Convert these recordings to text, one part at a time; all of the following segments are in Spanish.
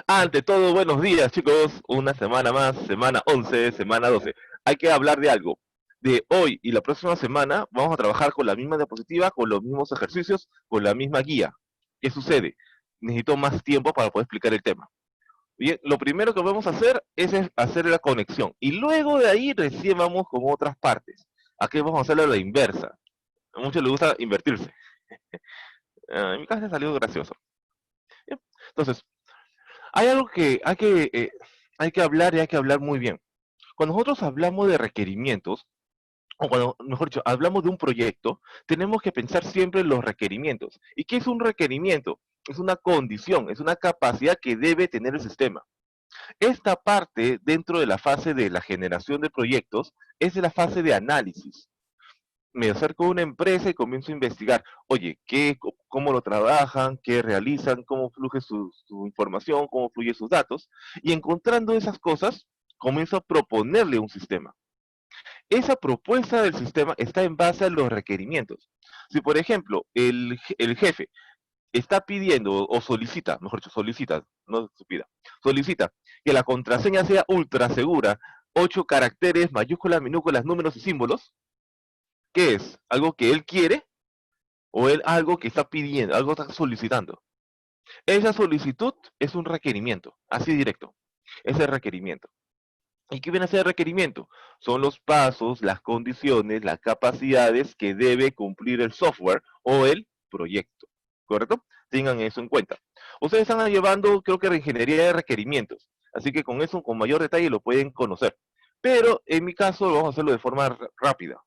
Ante todo, buenos días, chicos. Una semana más, semana 11, semana 12. Hay que hablar de algo. De hoy y la próxima semana vamos a trabajar con la misma diapositiva, con los mismos ejercicios, con la misma guía. ¿Qué sucede? Necesito más tiempo para poder explicar el tema. Bien, lo primero que vamos a hacer es hacer la conexión. Y luego de ahí recién vamos con otras partes. Aquí vamos a hacerlo a la inversa. A muchos les gusta invertirse. En mi caso ha salido gracioso. Bien. Entonces, hay algo que hay que hablar y hay que hablar muy bien. Cuando nosotros hablamos de requerimientos, o cuando, mejor dicho, hablamos de un proyecto, tenemos que pensar siempre en los requerimientos. ¿Y qué es un requerimiento? Es una condición, es una capacidad que debe tener el sistema. Esta parte, dentro de la fase de la generación de proyectos, es la fase de análisis. Me acerco a una empresa y comienzo a investigar, oye, cómo lo trabajan, qué realizan, cómo fluye su información, cómo fluyen sus datos, y encontrando esas cosas, comienzo a proponerle un sistema. Esa propuesta del sistema está en base a los requerimientos. Si, por ejemplo, el jefe está pidiendo o solicita, mejor dicho, solicita, no se pida, solicita que la contraseña sea ultra segura, 8 caracteres, mayúsculas, minúsculas, números y símbolos, ¿qué es? ¿Algo que él quiere o él algo que está pidiendo, algo que está solicitando? Esa solicitud es un requerimiento, así directo, ese requerimiento. ¿Y qué viene a ser el requerimiento? Son los pasos, las condiciones, las capacidades que debe cumplir el software o el proyecto. ¿Correcto? Tengan eso en cuenta. Ustedes están llevando, creo que, reingeniería de requerimientos. Así que con eso, con mayor detalle, lo pueden conocer. Pero en mi caso, vamos a hacerlo de forma rápida.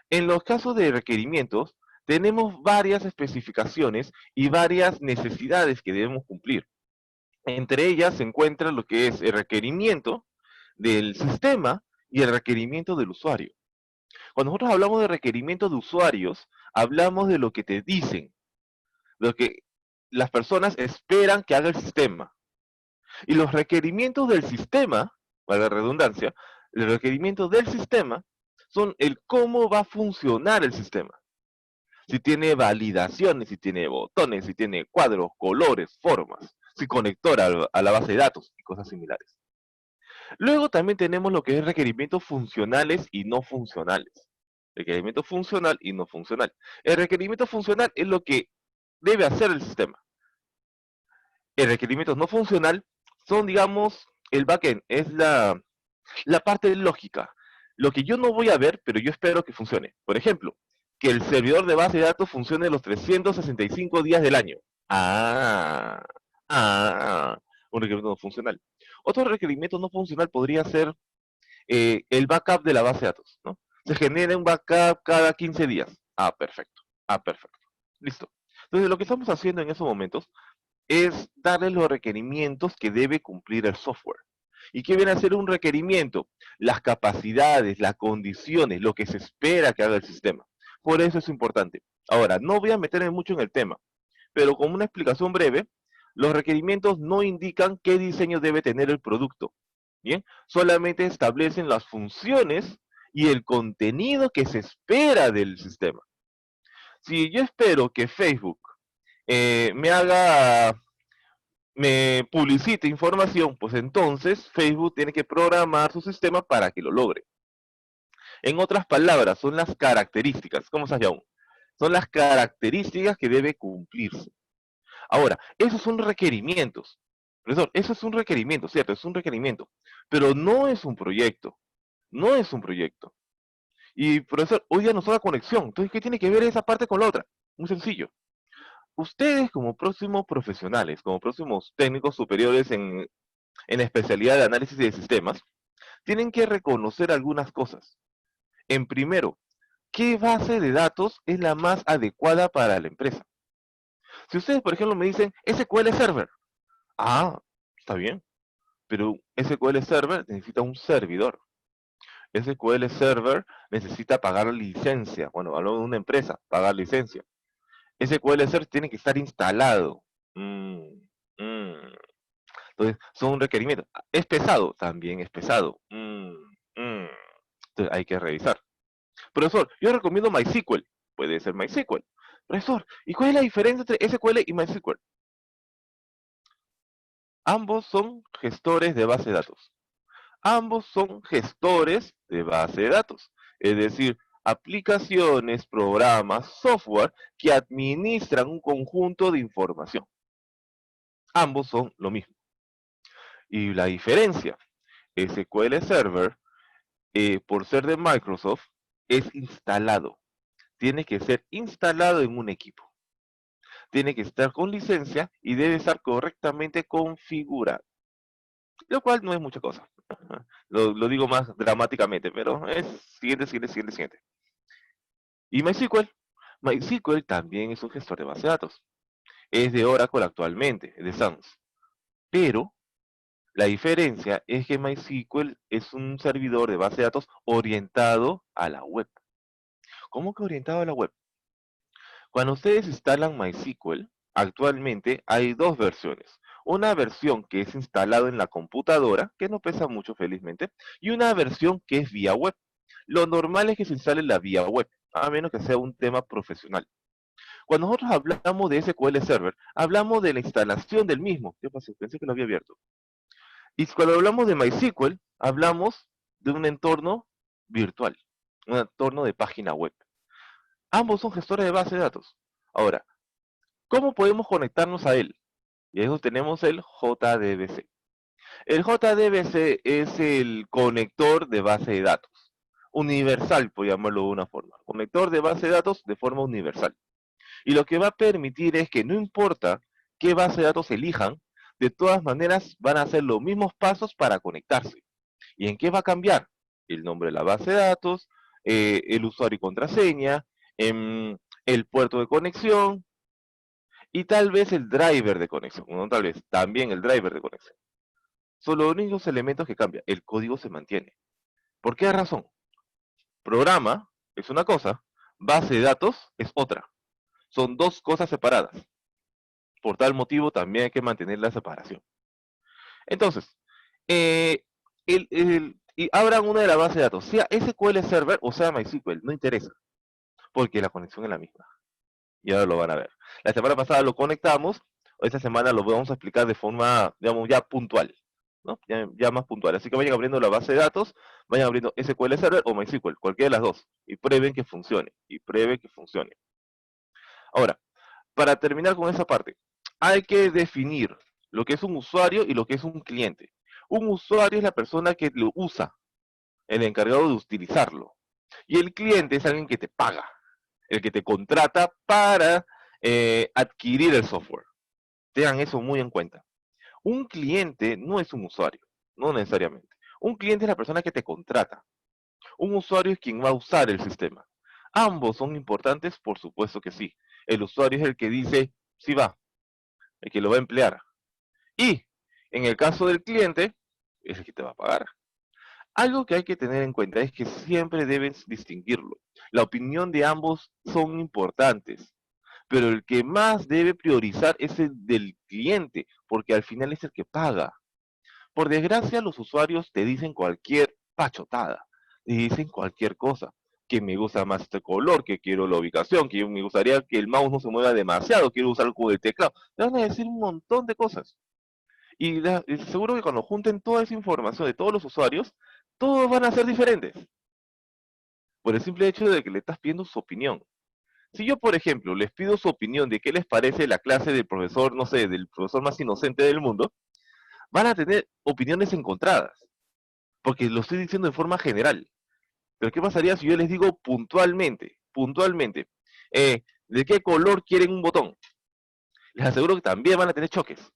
En los casos de requerimientos, tenemos varias especificaciones y varias necesidades que debemos cumplir. Entre ellas se encuentra lo que es el requerimiento del sistema y el requerimiento del usuario. Cuando nosotros hablamos de requerimientos de usuarios, hablamos de lo que te dicen, lo que las personas esperan que haga el sistema. Y los requerimientos del sistema, valga la redundancia, los requerimientos del sistema son el cómo va a funcionar el sistema. Si tiene validaciones, si tiene botones, si tiene cuadros, colores, formas, si conectora a la base de datos y cosas similares. Luego también tenemos lo que es requerimientos funcionales y no funcionales. Requerimiento funcional y no funcional. El requerimiento funcional es lo que debe hacer el sistema. El requerimiento no funcional son, digamos, el backend, es la parte lógica. Lo que yo no voy a ver, pero yo espero que funcione. Por ejemplo, que el servidor de base de datos funcione los 365 días del año. Ah, ah, un requerimiento no funcional. Otro requerimiento no funcional podría ser el backup de la base de datos, ¿no? Se genera un backup cada 15 días. Ah, perfecto. Ah, perfecto. Listo. Entonces, lo que estamos haciendo en esos momentos es darle los requerimientos que debe cumplir el software. ¿Y qué viene a ser un requerimiento? Las capacidades, las condiciones, lo que se espera que haga el sistema. Por eso es importante. Ahora, no voy a meterme mucho en el tema, pero como una explicación breve, los requerimientos no indican qué diseño debe tener el producto. Bien, solamente establecen las funciones y el contenido que se espera del sistema. Si yo espero que Facebook me haga, me publicite información, pues entonces Facebook tiene que programar su sistema para que lo logre. En otras palabras, son las características, ¿cómo se llama? Son las características que debe cumplirse. Ahora, esos son requerimientos. Profesor, eso es un requerimiento, ¿cierto? Es un requerimiento, pero no es un proyecto. No es un proyecto. Y profesor, hoy día nos toca conexión. Entonces, ¿qué tiene que ver esa parte con la otra? Muy sencillo. Ustedes como próximos profesionales, como próximos técnicos superiores en la especialidad de análisis de sistemas, tienen que reconocer algunas cosas. En primero, ¿qué base de datos es la más adecuada para la empresa? Si ustedes, por ejemplo, me dicen SQL Server, ah, está bien, pero SQL Server necesita un servidor. SQL Server necesita pagar licencia. Bueno, hablo de una empresa, pagar licencia. SQL Server tiene que estar instalado. Mm, mm. Entonces, son requerimientos. ¿Es pesado? También es pesado. Entonces, hay que revisar. Profesor, yo recomiendo MySQL. Puede ser MySQL. Profesor, ¿y cuál es la diferencia entre SQL y MySQL? Ambos son gestores de base de datos. Ambos son gestores de base de datos. Es decir, aplicaciones, programas, software que administran un conjunto de información. Ambos son lo mismo. Y la diferencia, SQL Server, por ser de Microsoft, es instalado. Tiene que ser instalado en un equipo. Tiene que estar con licencia y debe estar correctamente configurado. Lo cual no es mucha cosa. Lo digo más dramáticamente, pero es siguiente. Y MySQL. MySQL también es un gestor de base de datos. Es de Oracle actualmente, es de SANS. Pero la diferencia es que MySQL es un servidor de base de datos orientado a la web. ¿Cómo que orientado a la web? Cuando ustedes instalan MySQL, actualmente hay dos versiones. Una versión que es instalado en la computadora, que no pesa mucho felizmente, y una versión que es vía web. Lo normal es que se instale la vía web, a menos que sea un tema profesional. Cuando nosotros hablamos de SQL Server, hablamos de la instalación del mismo. ¿Qué pasó? Pensé que lo había abierto. Y cuando hablamos de MySQL, hablamos de un entorno virtual, un entorno de página web. Ambos son gestores de base de datos. Ahora, ¿cómo podemos conectarnos a él? Y eso tenemos el JDBC. El JDBC es el conector de base de datos. Universal, por llamarlo de una forma. Conector de base de datos de forma universal. Y lo que va a permitir es que no importa qué base de datos elijan, de todas maneras van a hacer los mismos pasos para conectarse. ¿Y en qué va a cambiar? El nombre de la base de datos, el usuario y contraseña, el puerto de conexión y tal vez el driver de conexión. No tal vez, también el driver de conexión. Son los únicos elementos que cambian. El código se mantiene. ¿Por qué razón? Programa es una cosa, base de datos es otra. Son dos cosas separadas. Por tal motivo también hay que mantener la separación. Entonces, eh, y abran una de las bases de datos, sea SQL Server o sea MySQL, no interesa, porque la conexión es la misma. Y ahora lo van a ver. La semana pasada lo conectamos, esta semana lo vamos a explicar de forma, digamos, ya puntual, ¿no? Ya más puntual. Así que vayan abriendo la base de datos, vayan abriendo SQL Server o MySQL, cualquiera de las dos, y prueben que funcione, y prueben que funcione. Ahora, para terminar con esa parte, hay que definir lo que es un usuario y lo que es un cliente. Un usuario es la persona que lo usa, el encargado de utilizarlo. Y el cliente es alguien que te paga, el que te contrata para adquirir el software. Tengan eso muy en cuenta. Un cliente no es un usuario, no necesariamente. Un cliente es la persona que te contrata. Un usuario es quien va a usar el sistema. Ambos son importantes, por supuesto que sí. El usuario es el que dice, sí va, el que lo va a emplear. Y en el caso del cliente, es el que te va a pagar. Algo que hay que tener en cuenta es que siempre debes distinguirlo. La opinión de ambos son importantes, pero el que más debe priorizar es el del cliente, porque al final es el que paga. Por desgracia, los usuarios te dicen cualquier pachotada, te dicen cualquier cosa, que me gusta más este color, que quiero la ubicación, que me gustaría que el mouse no se mueva demasiado, quiero usar algo del teclado. Te van a decir un montón de cosas. Y seguro que cuando junten toda esa información de todos los usuarios, todos van a ser diferentes, por el simple hecho de que le estás pidiendo su opinión. Si yo, por ejemplo, les pido su opinión de qué les parece la clase del profesor, no sé, del profesor más inocente del mundo, van a tener opiniones encontradas, porque lo estoy diciendo de forma general. Pero ¿qué pasaría si yo les digo puntualmente, de qué color quieren un botón? Les aseguro que también van a tener choques.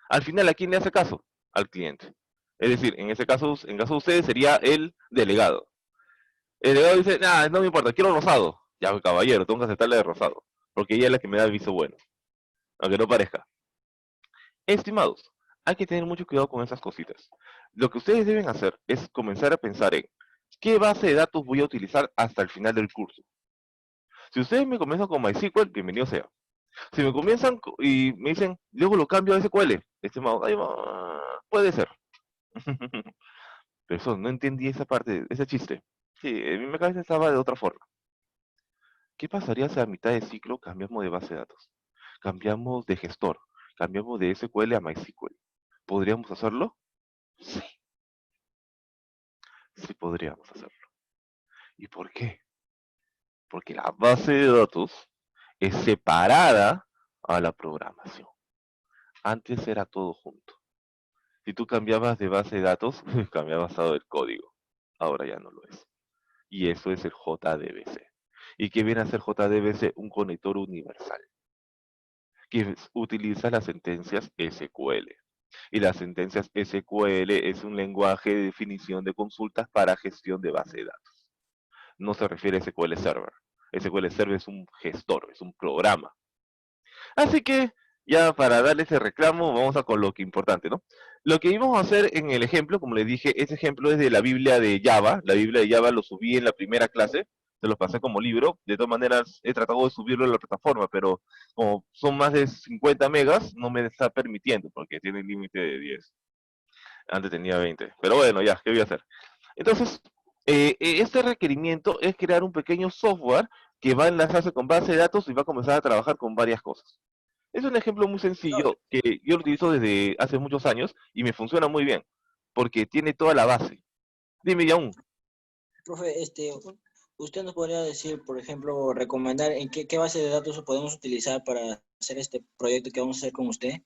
Al final, ¿a quién le hace caso? Al cliente. Es decir, en ese caso, en caso de ustedes sería el delegado. El delegado dice, nada, no me importa, quiero rosado. Ya, caballero, tengo que aceptarle de rosado, porque ella es la que me da el viso bueno, aunque no parezca. Estimados, hay que tener mucho cuidado con esas cositas. Lo que ustedes deben hacer es comenzar a pensar en qué base de datos voy a utilizar hasta el final del curso. Si ustedes me comienzan con MySQL, bienvenido sea. Si me comienzan y me dicen, luego lo cambio a SQL, estimado, ahí va, puede ser. Pero eso, no entendí esa parte, ese chiste. Sí, en mi cabeza estaba de otra forma. ¿Qué pasaría si a mitad de ciclo cambiamos de base de datos? Cambiamos de gestor, cambiamos de SQL a MySQL. ¿Podríamos hacerlo? Sí, sí podríamos hacerlo. ¿Y por qué? Porque la base de datos es separada a la programación. Antes era todo junto. Si tú cambiabas de base de datos, cambiabas todo el código. Ahora ya no lo es. Y eso es el JDBC. ¿Y qué viene a ser JDBC? Un conector universal que utiliza las sentencias SQL. Y las sentencias SQL es un lenguaje de definición de consultas para gestión de base de datos. No se refiere a SQL Server. SQL Server es un gestor, es un programa. Así que, ya para darle ese reclamo, vamos a con lo que importante, ¿no? Lo que íbamos a hacer en el ejemplo, como les dije, ese ejemplo es de la Biblia de Java. La Biblia de Java lo subí en la primera clase, se lo pasé como libro. De todas maneras, he tratado de subirlo a la plataforma, pero como son más de 50 megas, no me está permitiendo, porque tiene el límite de 10. Antes tenía 20. Pero bueno, ya, ¿qué voy a hacer? Entonces, este requerimiento es crear un pequeño software que va a enlazarse con base de datos y va a comenzar a trabajar con varias cosas. Es un ejemplo muy No, sencillo que yo lo utilizo desde hace muchos años y me funciona muy bien, porque tiene toda la base. Dime, Yaun. profe, usted nos podría decir, por ejemplo, recomendar en qué base de datos podemos utilizar para hacer este proyecto que vamos a hacer con usted.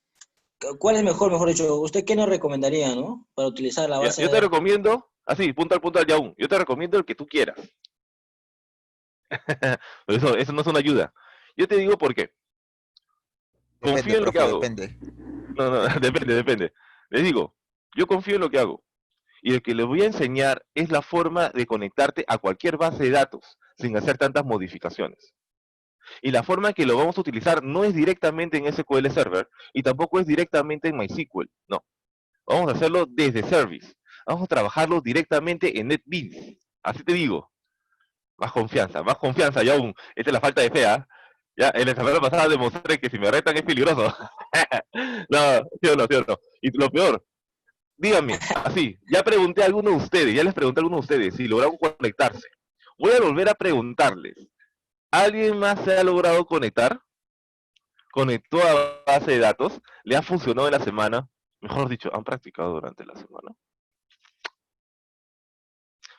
¿Cuál es mejor, mejor dicho? ¿Usted qué nos recomendaría, no? Para utilizar la Ya, base yo de te datos. recomiendo, así, punto al Yaun, yo te recomiendo el que tú quieras. Eso no es una ayuda. Yo te digo por qué. Depende, Confío en lo que profe, hago. depende. No, no, depende. Les digo, yo confío en lo que hago. Y lo que les voy a enseñar es la forma de conectarte a cualquier base de datos sin hacer tantas modificaciones. Y la forma en que lo vamos a utilizar no es directamente en SQL Server y tampoco es directamente en MySQL. No, vamos a hacerlo desde Service. Vamos a trabajarlo directamente en NetBeans. Así te digo, más confianza y aún. Esta es la falta de fe, ¿ah? Ya, en la semana pasada demostré que si me retan es peligroso. No, sí o no. Y lo peor, díganme, así, ya pregunté a algunos de ustedes, ya les pregunté a algunos de ustedes si lograron conectarse. Voy a volver a preguntarles. ¿Alguien más se ha logrado conectar? ¿Conectó a base de datos? ¿Le ha funcionado en la semana? Mejor dicho, ¿han practicado durante la semana?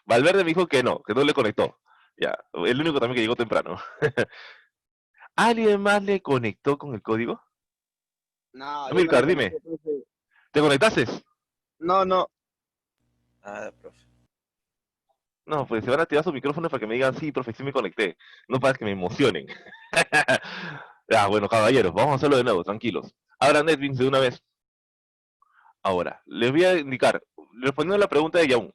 Valverde me dijo que no le conectó. Ya, el único también que llegó temprano. ¿Alguien más le conectó con el código? No, yo no Amilcar, le dime, conecté, profe. ¿te conectaste? No, no. Nada, profe. No, pues se van a activar sus micrófonos para que me digan, sí, profe, sí me conecté. No para que me emocionen. Ya, bueno, caballeros, vamos a hacerlo de nuevo, tranquilos. Abran NetBeans de una vez. Ahora, les voy a indicar, respondiendo a la pregunta de Yaun.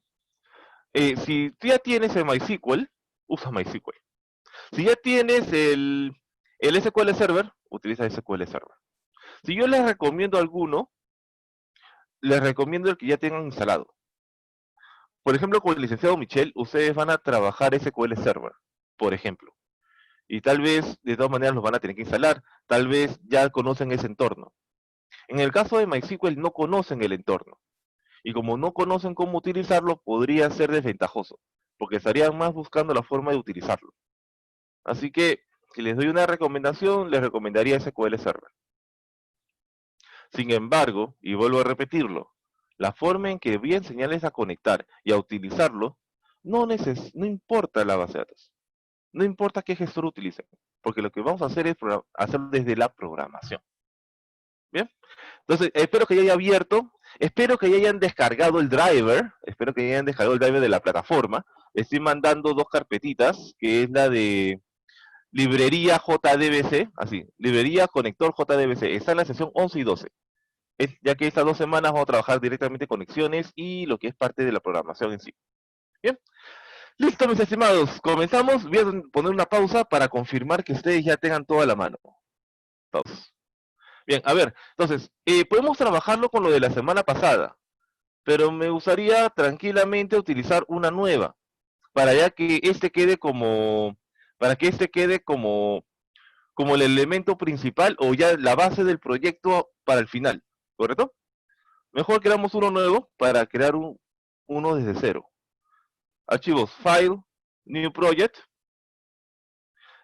Si tú ya tienes el MySQL, usa MySQL. Si ya tienes el SQL Server, utiliza SQL Server. Si yo les recomiendo alguno, les recomiendo el que ya tengan instalado. Por ejemplo, con el licenciado Michel, ustedes van a trabajar SQL Server, por ejemplo. Y tal vez, de todas maneras, los van a tener que instalar. Tal vez ya conocen ese entorno. En el caso de MySQL, no conocen el entorno. Y como no conocen cómo utilizarlo, podría ser desventajoso, porque estarían más buscando la forma de utilizarlo. Así que, si les doy una recomendación, les recomendaría SQL Server. Sin embargo, y vuelvo a repetirlo, la forma en que voy a enseñarles a conectar y a utilizarlo, no importa la base de datos, no importa qué gestor utilicen, porque lo que vamos a hacer es hacerlo desde la programación. Bien, entonces espero que ya haya abierto, espero que ya hayan descargado el driver, espero que ya hayan descargado el driver de la plataforma. Estoy mandando dos carpetitas, que es la de librería JDBC, así, librería conector JDBC, está en la sesión 11 y 12. Ya que estas 2 semanas vamos a trabajar directamente conexiones y lo que es parte de la programación en sí. Bien, listo mis estimados, comenzamos. Voy a poner una pausa para confirmar que ustedes ya tengan toda la mano. Pausa. Bien, a ver, entonces, podemos trabajarlo con lo de la semana pasada, pero me gustaría tranquilamente utilizar una nueva, para ya que este quede como, para que este quede como el elemento principal o ya la base del proyecto para el final, ¿correcto? Mejor creamos uno nuevo para crear uno desde cero. Archivos, File, New Project,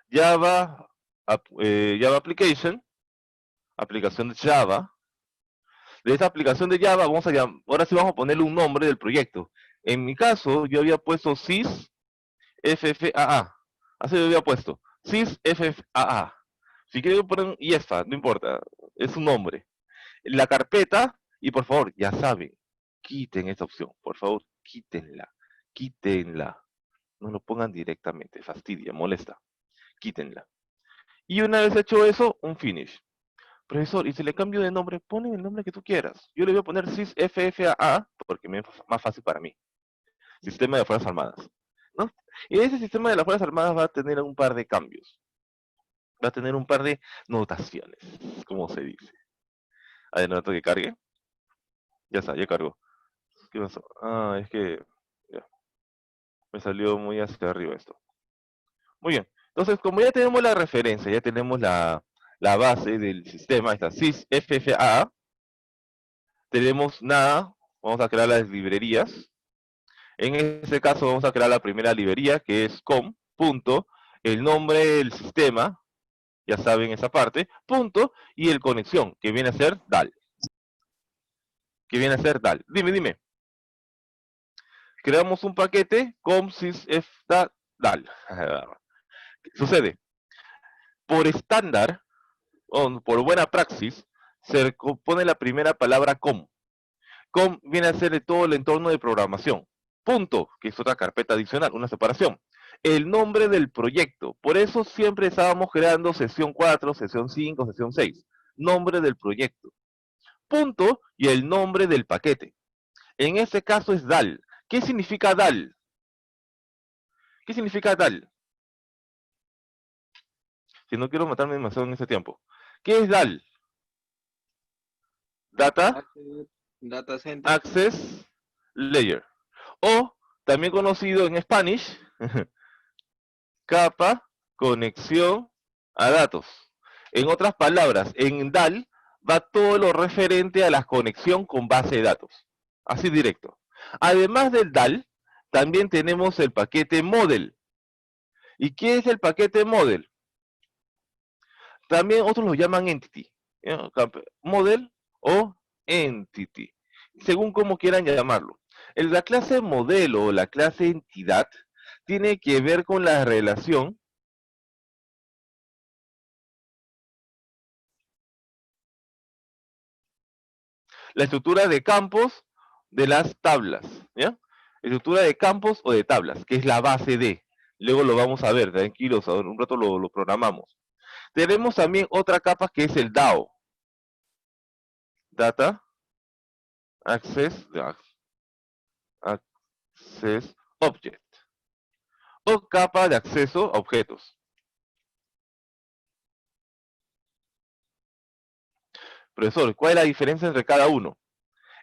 Java, Java Application, aplicación de Java, De esa aplicación de Java, ahora sí vamos a ponerle un nombre del proyecto. En mi caso, yo había puesto sys FFAA. Así yo había puesto. Sys FFAA. Si quieren poner IEFA, no importa. Es un nombre. La carpeta, y por favor, ya saben, quiten esta opción. Por favor, quítenla. Quítenla. No lo pongan directamente. Fastidia, molesta. Quítenla. Y una vez hecho eso, un finish. Profesor, y si le cambio de nombre, ponen el nombre que tú quieras. Yo le voy a poner SysFFAA porque me es más fácil para mí. Sistema de Fuerzas Armadas. ¿No? Y ese sistema de las Fuerzas Armadas va a tener un par de cambios. Va a tener un par de notaciones, como se dice. A ver, no que cargue. Ya está, ya cargó. ¿Qué pasó? Ah, es que ya, me salió muy hacia arriba esto. Muy bien. Entonces, como ya tenemos la referencia, ya tenemos la base del sistema, esta SysFFAA, tenemos nada, vamos a crear las librerías. En este caso vamos a crear la primera librería que es com, punto, el nombre del sistema, ya saben esa parte, punto, y el conexión, que viene a ser DAL. Dime. Creamos un paquete com sysfdal. Sucede, por estándar, o por buena praxis, se pone la primera palabra com. Com viene a ser de todo el entorno de programación. Punto, que es otra carpeta adicional, una separación. El nombre del proyecto. Por eso siempre estábamos creando sesión 4, sesión 5, sesión 6. Nombre del proyecto. Punto y el nombre del paquete. En este caso es DAL. ¿Qué significa DAL? ¿Qué significa DAL? Si no quiero matarme demasiado en ese tiempo. ¿Qué es DAL? Data Data Center. Access Layer. O también conocido en Spanish, capa, conexión a datos. En otras palabras, en DAL va todo lo referente a la conexión con base de datos. Así directo. Además del DAL, también tenemos el paquete Model. ¿Y qué es el paquete Model? También otros lo llaman Entity. Model o Entity. Según como quieran llamarlo. La clase modelo o la clase entidad tiene que ver con la relación la estructura de campos de las tablas, ¿ya? Estructura de campos o de tablas, que es la base de. Luego lo vamos a ver, tranquilos, un rato lo programamos. Tenemos también otra capa que es el DAO. Data Access Object. O capa de acceso a objetos. Profesor, ¿cuál es la diferencia entre cada uno?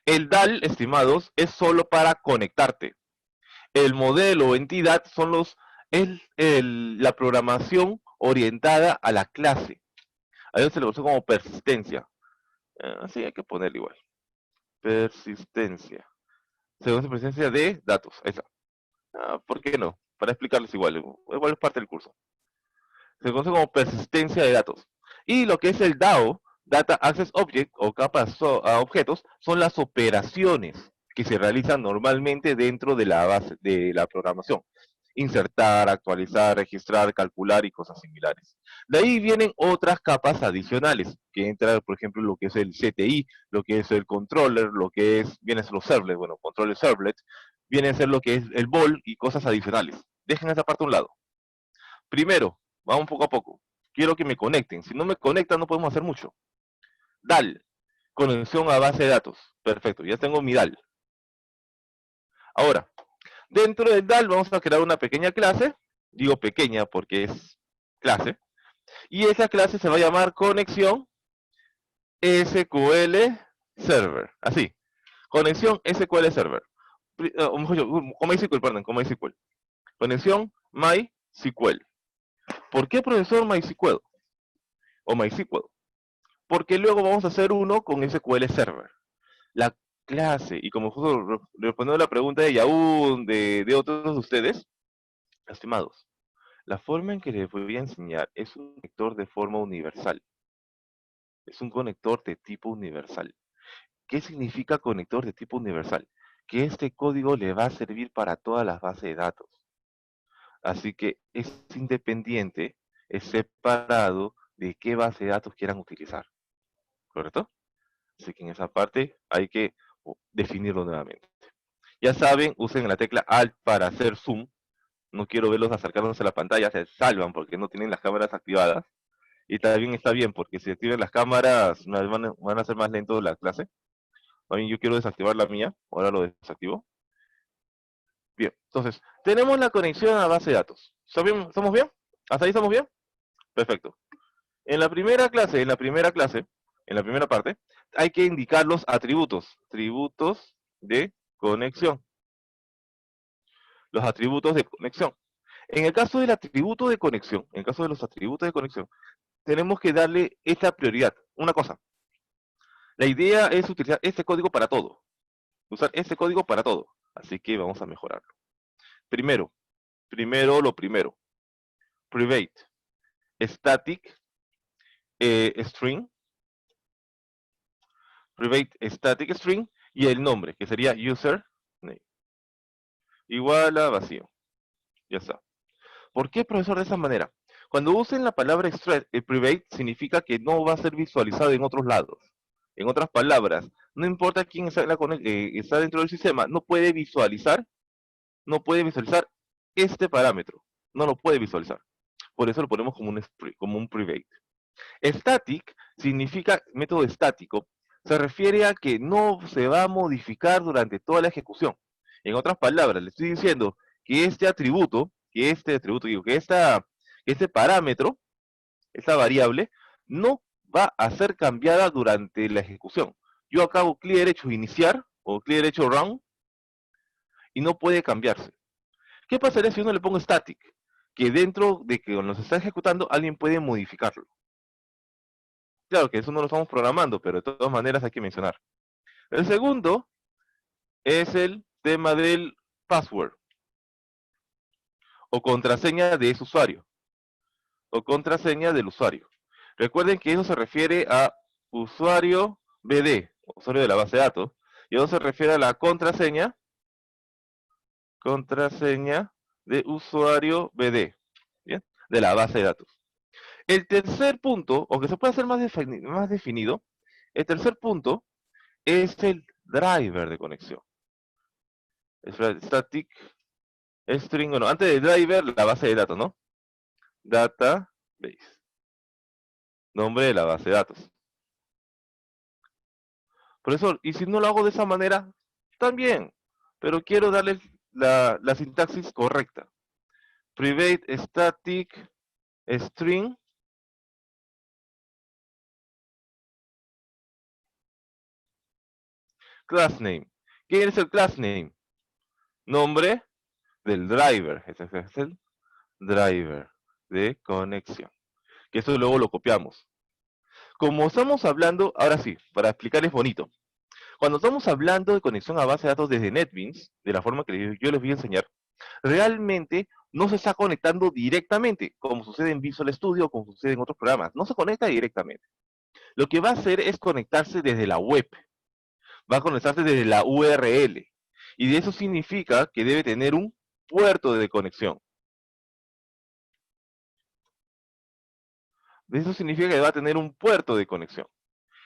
El DAL, estimados, es solo para conectarte. El modelo o entidad son la programación orientada a la clase. A ellos se le conoce como persistencia. Así hay que ponerle igual. Persistencia. Se conoce persistencia de datos. Esa. ¿Por qué no? Para explicarles igual. Igual es parte del curso. Se conoce como persistencia de datos. Y lo que es el DAO, Data Access Object o capas a objetos, son las operaciones que se realizan normalmente dentro de la base de la programación. Insertar, actualizar, registrar, calcular y cosas similares. De ahí vienen otras capas adicionales, que entra, por ejemplo, lo que es el CTI, lo que es el controller, lo que viene a ser los servlets, bueno, controller servlet, viene a ser lo que es el bol y cosas adicionales. Dejen esa parte a un lado. Primero, vamos poco a poco. Quiero que me conecten. Si no me conectan, no podemos hacer mucho. DAL, conexión a base de datos. Perfecto, ya tengo mi DAL. Ahora, dentro del DAL vamos a crear una pequeña clase. Digo pequeña porque es clase. Y esa clase se va a llamar conexión SQL Server. Así. Conexión SQL Server. O mejor dicho, con MySQL, perdón, con MySQL. Conexión MySQL. ¿Por qué, profesor, MySQL? O MySQL. Porque luego vamos a hacer uno con SQL Server. La clase, y como justo respondiendo a la pregunta de Yahoo, de otros de ustedes, estimados, la forma en que les voy a enseñar es un conector de forma universal. Es un conector de tipo universal. ¿Qué significa conector de tipo universal? Que este código le va a servir para todas las bases de datos. Así que es independiente, es separado de qué base de datos quieran utilizar. ¿Correcto? Así que en esa parte hay que definirlo nuevamente. Ya saben, usen la tecla Alt para hacer zoom. No quiero verlos acercándose a la pantalla, se salvan porque no tienen las cámaras activadas. Y también está bien, porque si activan las cámaras van a hacer más lento la clase. También yo quiero desactivar la mía, ahora lo desactivo. Bien, entonces, tenemos la conexión a base de datos. ¿Estamos bien? ¿Hasta ahí estamos bien? Perfecto. En la primera clase, en la primera parte, hay que indicar los atributos de conexión. Los atributos de conexión. En el caso del atributo de conexión, en el caso de los atributos de conexión, tenemos que darle esta prioridad. Una cosa, la idea es utilizar este código para todo. Usar este código para todo. Así que vamos a mejorarlo. Primero, lo primero. Private, static, string. Private, static string. Y el nombre, que sería user name. Igual a vacío. Ya está. ¿Por qué, profesor, de esa manera? Cuando usen la palabra private, significa que no va a ser visualizado en otros lados. En otras palabras, no importa quién está dentro del sistema, no puede visualizar este parámetro. No lo puede visualizar. Por eso lo ponemos como un private. Static significa método estático. Se refiere a que no se va a modificar durante toda la ejecución. En otras palabras, le estoy diciendo que este parámetro, esta variable, no va a ser cambiada durante la ejecución. Yo acabo clear hecho iniciar o clear hecho run y no puede cambiarse. ¿Qué pasaría si uno le pongo static? Que dentro de que cuando se está ejecutando, alguien puede modificarlo. Claro que eso no lo estamos programando, pero de todas maneras hay que mencionar. El segundo es el tema del password o contraseña de ese usuario o contraseña del usuario. Recuerden que eso se refiere a usuario BD, usuario de la base de datos, y eso se refiere a la contraseña de usuario BD, ¿bien? De la base de datos. El tercer punto, o que se puede hacer más definido, el tercer punto es el driver de conexión. Static string, bueno, antes del driver, la base de datos, ¿no? Database. Nombre de la base de datos. Profesor, y si no lo hago de esa manera, también, pero quiero darle la sintaxis correcta. Private static string class name. ¿Quién es el class name? Nombre del driver. Ese es el driver de conexión. Que eso luego lo copiamos. Como estamos hablando, ahora sí, para explicarles bonito. Cuando estamos hablando de conexión a base de datos desde NetBeans, de la forma que yo les voy a enseñar, realmente no se está conectando directamente, como sucede en Visual Studio o como sucede en otros programas. No se conecta directamente. Lo que va a hacer es conectarse desde la web. Va a conectarse desde la URL. Y de eso significa que debe tener un puerto de conexión. De eso significa que va a tener un puerto de conexión.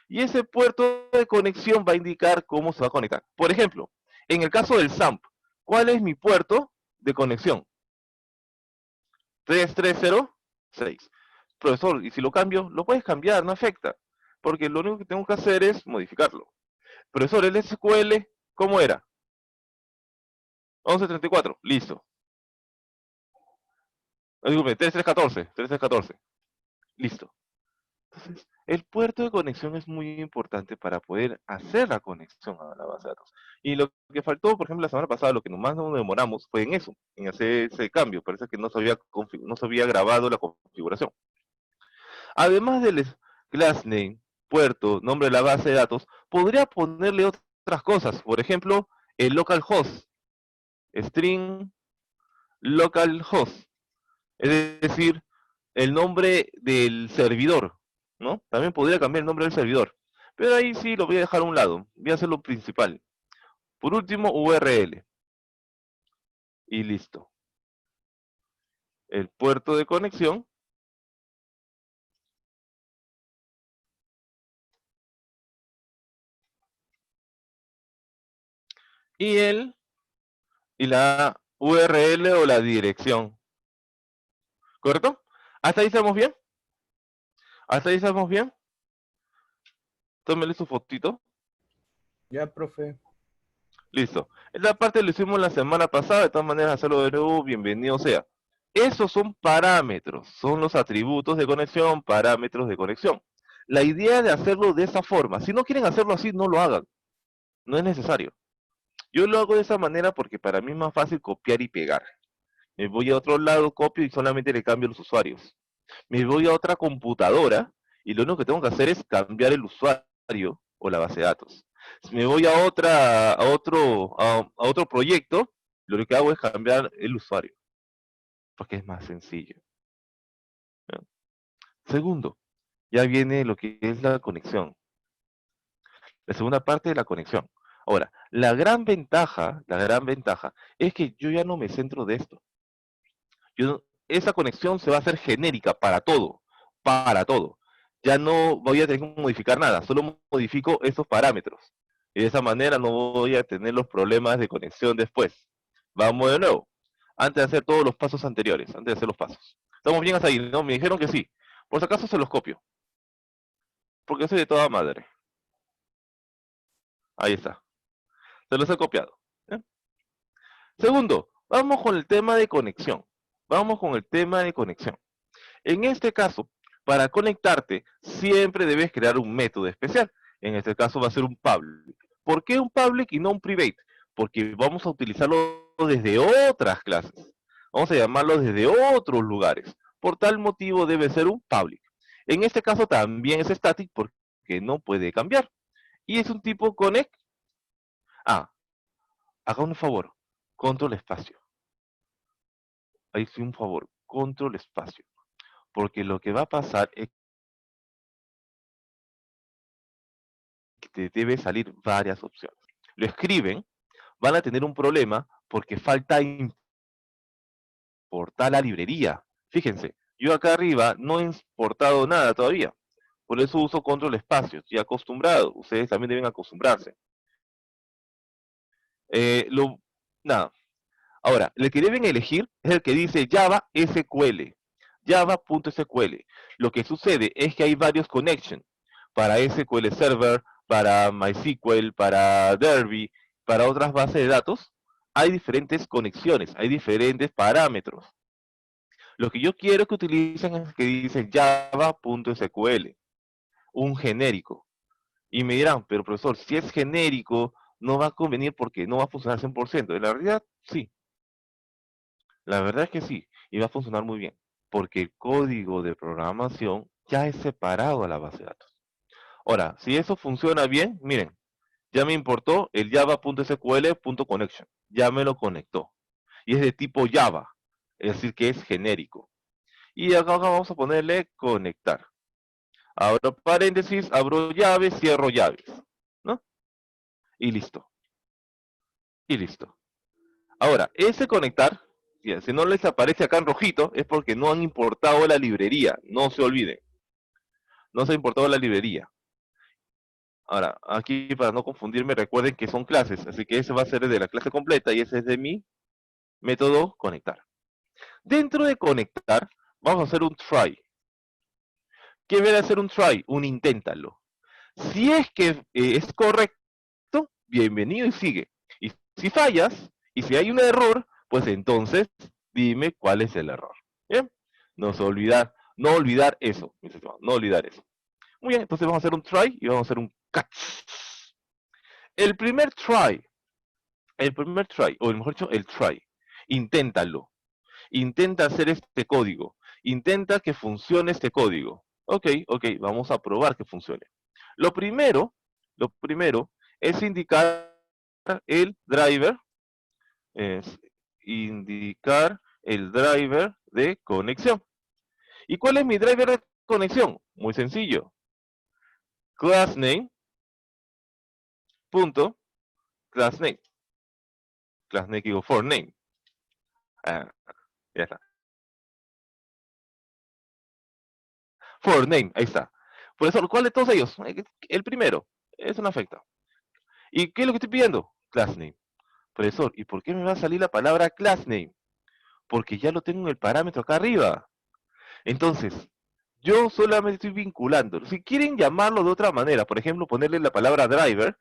Y ese puerto de conexión va a indicar cómo se va a conectar. Por ejemplo, en el caso del SAMP, ¿cuál es mi puerto de conexión? 3306. Profesor, y si lo cambio, lo puedes cambiar, no afecta. Porque lo único que tengo que hacer es modificarlo. Profesor, el SQL, ¿cómo era? 1134, listo. Disculpe, 3314, listo. Entonces, el puerto de conexión es muy importante para poder hacer la conexión a la base de datos. Y lo que faltó, por ejemplo, la semana pasada, lo que más nos demoramos fue en eso, en hacer ese cambio. Parece que no se había grabado la configuración. Además del class name, puerto, nombre de la base de datos, podría ponerle otras cosas. Por ejemplo, el localhost, string localhost. Es decir, el nombre del servidor, ¿no? También podría cambiar el nombre del servidor. Pero ahí sí lo voy a dejar a un lado. Voy a hacer lo principal. Por último, URL. Y listo. El puerto de conexión. Y la URL o la dirección. ¿Correcto? ¿Hasta ahí estamos bien? ¿Hasta ahí estamos bien? Tómele su fotito. Ya, profe. Listo. Esta parte lo hicimos la semana pasada, de todas maneras hacerlo de nuevo, bienvenido sea. Esos son parámetros, son los atributos de conexión, parámetros de conexión. La idea de hacerlo de esa forma, si no quieren hacerlo así, no lo hagan. No es necesario. Yo lo hago de esa manera porque para mí es más fácil copiar y pegar. Me voy a otro lado, copio y solamente le cambio los usuarios. Me voy a otra computadora y lo único que tengo que hacer es cambiar el usuario o la base de datos. Si me voy a otro proyecto, lo que hago es cambiar el usuario, porque es más sencillo. ¿Ya? Segundo, ya viene lo que es la conexión. La segunda parte de la conexión. Ahora, la gran ventaja es que yo ya no me centro de esto. Esa conexión se va a hacer genérica para todo, para todo. Ya no voy a tener que modificar nada, solo modifico esos parámetros. Y de esa manera no voy a tener los problemas de conexión después. Vamos de nuevo. Antes de hacer todos los pasos anteriores, antes de hacer los pasos. ¿Estamos bien hasta ahí? ¿No? Me dijeron que sí. Por si acaso se los copio. Porque soy de toda madre. Ahí está. Se los he copiado. ¿Eh? Segundo, vamos con el tema de conexión. Vamos con el tema de conexión. En este caso, para conectarte, siempre debes crear un método especial. En este caso va a ser un public. ¿Por qué un public y no un private? Porque vamos a utilizarlo desde otras clases. Vamos a llamarlo desde otros lugares. Por tal motivo debe ser un public. En este caso también es static porque no puede cambiar. Y es un tipo connect. Ah, haga un favor. Control espacio. Ahí sí un favor. Control espacio. Porque lo que va a pasar es que te debe salir varias opciones. Lo escriben, van a tener un problema porque falta importar la librería. Fíjense, yo acá arriba no he importado nada todavía. Por eso uso control espacio, estoy acostumbrado. Ustedes también deben acostumbrarse. Eh, lo, nada. Ahora, el que deben elegir es el que dice Java SQL. Java.sql. Lo que sucede es que hay varios connections para SQL Server, para MySQL, para Derby, para otras bases de datos. Hay diferentes conexiones, hay diferentes parámetros. Lo que yo quiero que utilicen es que dice Java.sql, un genérico. Y me dirán, pero profesor, si es genérico, no va a convenir porque no va a funcionar 100%. En la realidad, sí. La verdad es que sí, y va a funcionar muy bien, porque el código de programación ya es separado a la base de datos. Ahora, si eso funciona bien, miren, ya me importó el java.sql.connection, ya me lo conectó. Y es de tipo Java, es decir, que es genérico. Y acá vamos a ponerle conectar. Abro paréntesis, abro llaves, cierro llaves, ¿no? Y listo. Y listo. Ahora, ese conectar, si no les aparece acá en rojito, es porque no han importado la librería. No se olviden. No se ha importado la librería. Ahora, aquí para no confundirme, recuerden que son clases. Así que ese va a ser de la clase completa y ese es de mi método conectar. Dentro de conectar, vamos a hacer un try. ¿Qué debe hacer un try? Un inténtalo. Si es que es correcto, bienvenido y sigue. Y si fallas, y si hay un error, pues entonces dime cuál es el error. ¿Bien? No olvidar eso, mis estimados, no olvidar eso. Muy bien, entonces vamos a hacer un try y vamos a hacer un catch. El primer try, o mejor dicho, el try, inténtalo. Intenta hacer este código. Intenta que funcione este código. Ok, vamos a probar que funcione. Lo primero es indicar el driver, es indicar el driver de conexión. ¿Y cuál es mi driver de conexión? Muy sencillo. Class name, punto class name. Class name digo for name. Ah, ya está. For name, ahí está. Profesor, ¿cuál de todos ellos? El primero. Eso no afecta. ¿Y qué es lo que estoy pidiendo? Class name. Profesor, ¿y por qué me va a salir la palabra class name? Porque ya lo tengo en el parámetro acá arriba. Entonces, yo solamente estoy vinculando. Si quieren llamarlo de otra manera, por ejemplo, ponerle la palabra driver,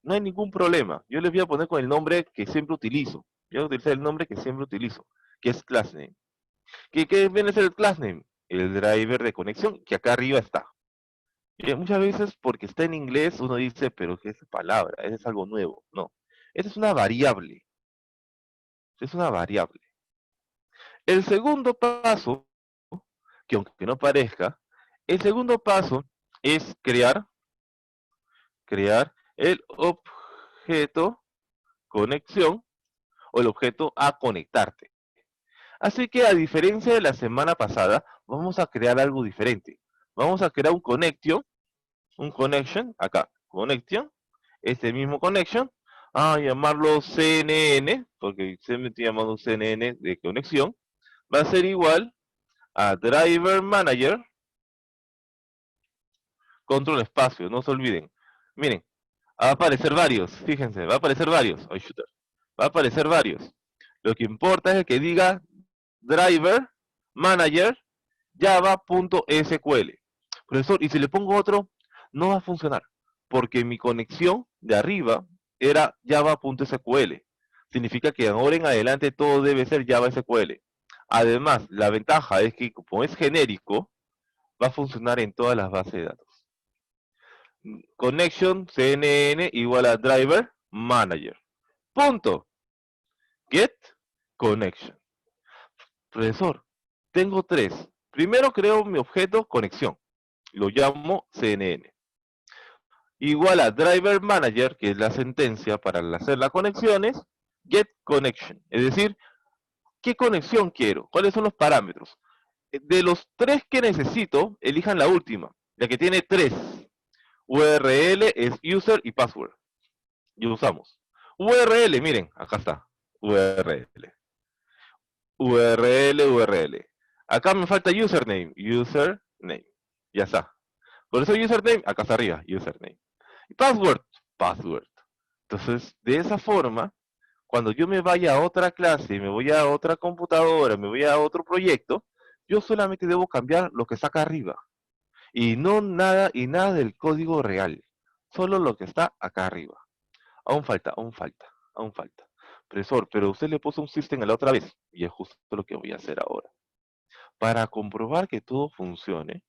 no hay ningún problema. Yo les voy a poner con el nombre que siempre utilizo. Yo voy a utilizar el nombre que siempre utilizo, que es class name. ¿Qué viene a ser el class name? El driver de conexión, que acá arriba está. Y muchas veces, porque está en inglés, uno dice, pero ¿qué es esa palabra? Eso es algo nuevo. No. Esa es una variable. Es una variable. El segundo paso, que aunque no parezca, el segundo paso es crear el objeto conexión o el objeto a conectarte. Así que a diferencia de la semana pasada, vamos a crear algo diferente. Vamos a crear un connection, acá, connection, este mismo connection, a llamarlo CNN, porque siempre estoy llamando CNN de conexión, va a ser igual a driver manager, control espacio, no se olviden. Miren, va a aparecer varios, fíjense, va a aparecer varios, va a aparecer varios. Lo que importa es el que diga driver manager java.sql. Profesor, y si le pongo otro, no va a funcionar, porque mi conexión de arriba era java.sql. Significa que ahora en adelante todo debe ser Java SQL. Además, la ventaja es que como es genérico, va a funcionar en todas las bases de datos. Connection CNN igual a driver manager. Punto. Get connection. Profesor, tengo tres. Primero creo mi objeto conexión. Lo llamo CNN. Igual a driver manager, que es la sentencia para hacer las conexiones, get connection. Es decir, ¿qué conexión quiero? ¿Cuáles son los parámetros? De los tres que necesito, elijan la última, la que tiene tres. URL es user y password. Y usamos. URL, miren, acá está. URL. URL. Acá me falta username. Username. Ya está. Por eso username, acá está arriba, username. Y password. Entonces, de esa forma, cuando yo me vaya a otra clase, me voy a otra computadora, me voy a otro proyecto, yo solamente debo cambiar lo que está acá arriba. Y nada del código real. Solo lo que está acá arriba. Aún falta. Profesor, pero usted le puso un system a la otra vez. Y es justo lo que voy a hacer ahora. Para comprobar que todo funcione,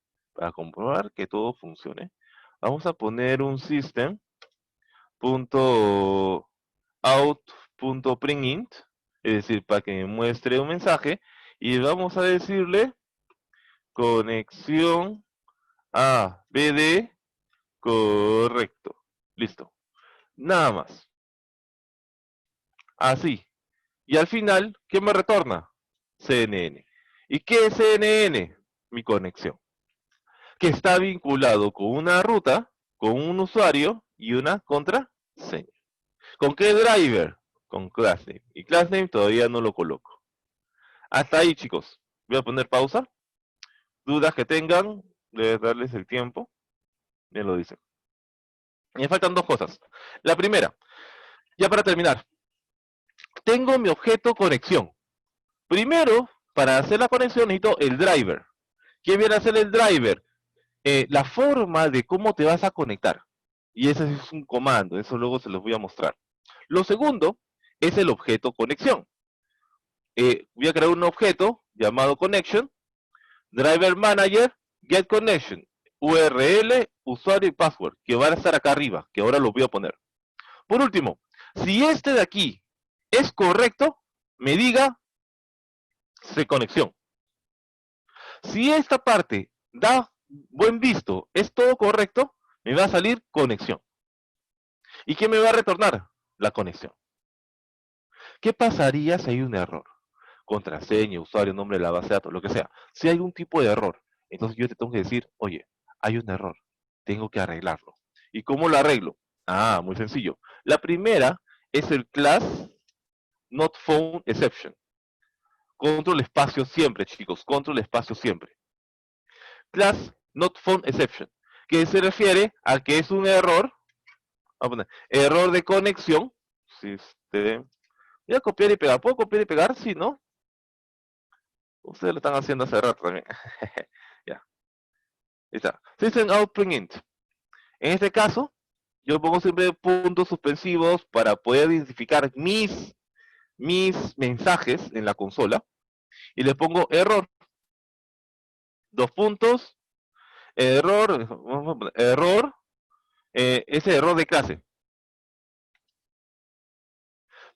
vamos a poner un system.out.println, es decir, para que me muestre un mensaje, y vamos a decirle conexión a BD correcto. Listo. Nada más. Así. Y al final, ¿qué me retorna? CNN. ¿Y qué es CNN? Mi conexión. Que está vinculado con una ruta, con un usuario y una contraseña. ¿Con qué driver? Con classname. Y classname todavía no lo coloco. Hasta ahí, chicos. Voy a poner pausa. Dudas que tengan, debes darles el tiempo. Me lo dicen. Me faltan dos cosas. La primera, ya para terminar. Tengo mi objeto conexión. Primero, para hacer la conexión necesito el driver. ¿Qué viene a ser el driver? La forma de cómo te vas a conectar. Y ese es un comando, eso luego se los voy a mostrar. Lo segundo es el objeto conexión. Voy a crear un objeto llamado connection, driver manager, get connection, URL, usuario y password, que van a estar acá arriba, que ahora los voy a poner. Por último, si este de aquí es correcto, me diga conexión. Si esta parte da buen visto, es todo correcto, me va a salir conexión. ¿Y qué me va a retornar? La conexión. ¿Qué pasaría si hay un error? Contraseña, usuario, nombre de la base de datos, lo que sea. Si hay un tipo de error, entonces yo te tengo que decir, oye, hay un error, tengo que arreglarlo. ¿Y cómo lo arreglo? Ah, muy sencillo. La primera es el class not found exception. Control espacio siempre, chicos. Control espacio siempre. Class not found exception. Que se refiere a que es un error. Vamos a poner, error de conexión. Voy a copiar y pegar. ¿Puedo copiar y pegar? Sí, ¿no? Ustedes lo están haciendo hace rato también. Ya. Ahí está. System out print. En este caso, yo pongo siempre puntos suspensivos para poder identificar mis mensajes en la consola. Y le pongo error. 2 puntos. Error. Error. Ese error de clase.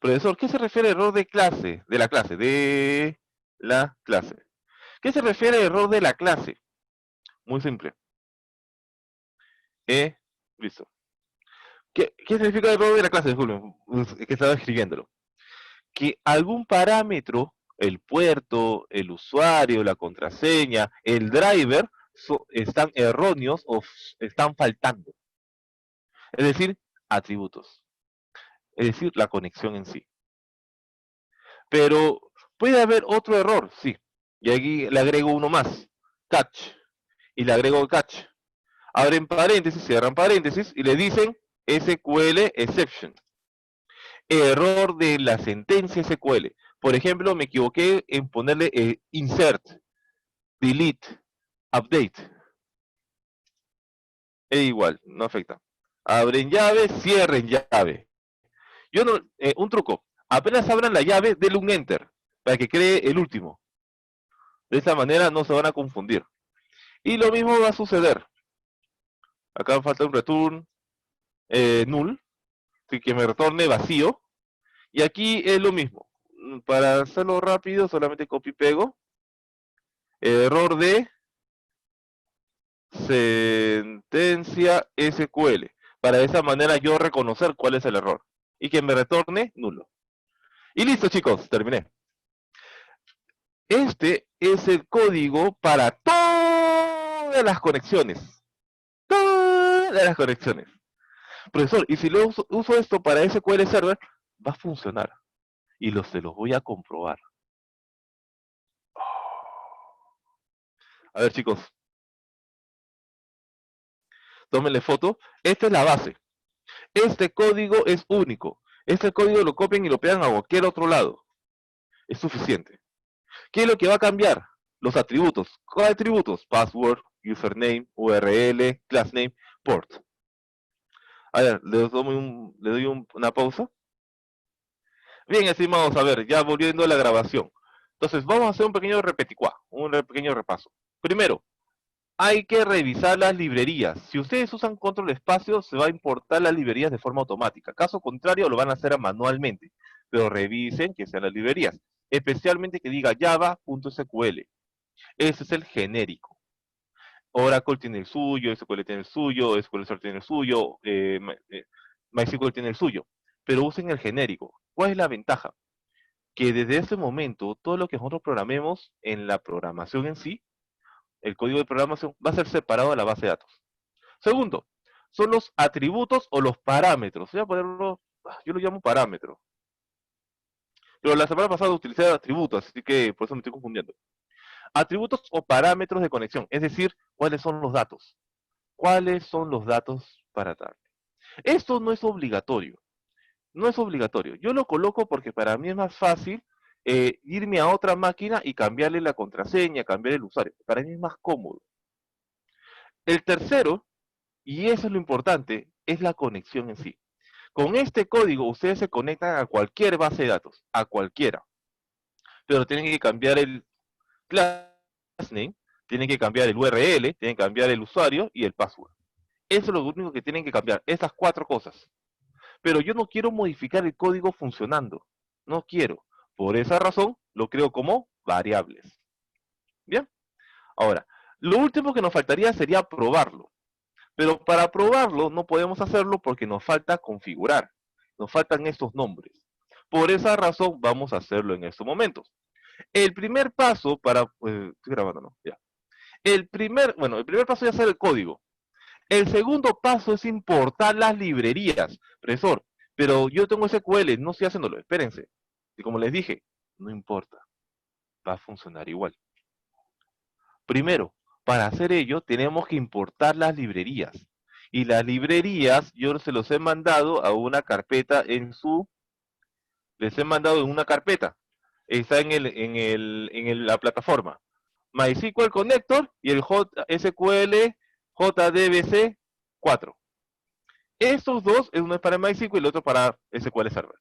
Profesor, ¿qué se refiere a error de clase? De la clase. De la clase. ¿Qué se refiere a error de la clase? Muy simple. Listo. ¿Qué significa error de la clase? Disculpen, que estaba escribiéndolo. Que algún parámetro, el puerto, el usuario, la contraseña, el driver, están erróneos o están faltando. Es decir, atributos. Es decir, la conexión en sí. Pero puede haber otro error, sí. Y aquí le agrego uno más. Catch. Y le agrego catch. Abren paréntesis, cierran paréntesis y le dicen SQL exception. Error de la sentencia SQL. Por ejemplo, me equivoqué en ponerle insert, delete, update. Es igual, no afecta. Abren llave, cierren llave. Yo no, un truco. Apenas abran la llave, denle un enter para que cree el último. De esa manera no se van a confundir. Y lo mismo va a suceder. Acá falta un return null, así que me retorne vacío. Y aquí es lo mismo. Para hacerlo rápido, solamente copio y pego. Error de sentencia SQL. Para de esa manera yo reconocer cuál es el error. Y que me retorne nulo. Y listo, chicos, terminé. Este es el código para todas las conexiones. Todas las conexiones. Profesor, y si lo uso esto para SQL Server, va a funcionar. Y se los voy a comprobar. A ver, chicos. Tómenle foto. Esta es la base. Este código es único. Este código lo copian y lo pegan a cualquier otro lado. Es suficiente. ¿Qué es lo que va a cambiar? Los atributos. ¿Cuáles atributos? Password, username, URL, classname, port. A ver, le doy una pausa. Bien, estimados, a ver, ya volviendo a la grabación. Entonces, vamos a hacer un pequeño repeticuá, un pequeño repaso. Primero, hay que revisar las librerías. Si ustedes usan control espacio, se va a importar las librerías de forma automática. Caso contrario, lo van a hacer manualmente. Pero revisen que sean las librerías. Especialmente que diga java.sql. Ese es el genérico. Oracle tiene el suyo, SQL tiene el suyo, SQL Server tiene el suyo, MySQL tiene el suyo. Pero usen el genérico. ¿Cuál es la ventaja? Que desde ese momento, todo lo que nosotros programemos en la programación en sí, el código de programación va a ser separado de la base de datos. Segundo, son los atributos o los parámetros. Voy a ponerlo, yo lo llamo parámetro. Pero la semana pasada utilicé atributos, así que por eso me estoy confundiendo. Atributos o parámetros de conexión, es decir, cuáles son los datos. ¿Cuáles son los datos para darle? Esto no es obligatorio. No es obligatorio. Yo lo coloco porque para mí es más fácil irme a otra máquina y cambiarle la contraseña, cambiar el usuario. Para mí es más cómodo. El tercero, y eso es lo importante, es la conexión en sí. Con este código ustedes se conectan a cualquier base de datos, a cualquiera. Pero tienen que cambiar el class name, tienen que cambiar el URL, tienen que cambiar el usuario y el password. Eso es lo único que tienen que cambiar, esas 4 cosas. Pero yo no quiero modificar el código funcionando. No quiero. Por esa razón, lo creo como variables. Bien. Ahora, lo último que nos faltaría sería probarlo. Pero para probarlo no podemos hacerlo porque nos falta configurar. Nos faltan estos nombres. Por esa razón vamos a hacerlo en estos momentos. El primer paso para... estoy grabando, ¿no? Ya. El primer paso es hacer el código. El segundo paso es importar las librerías. Profesor, pero yo tengo SQL, no estoy haciéndolo, espérense. Y como les dije, no importa, va a funcionar igual. Primero, para hacer ello tenemos que importar las librerías. Y las librerías yo se los he mandado a una carpeta les he mandado en una carpeta. Está la plataforma. MySQL Connector y el SQL JDBC 4. Estos dos, uno es para MySQL y el otro para SQL Server.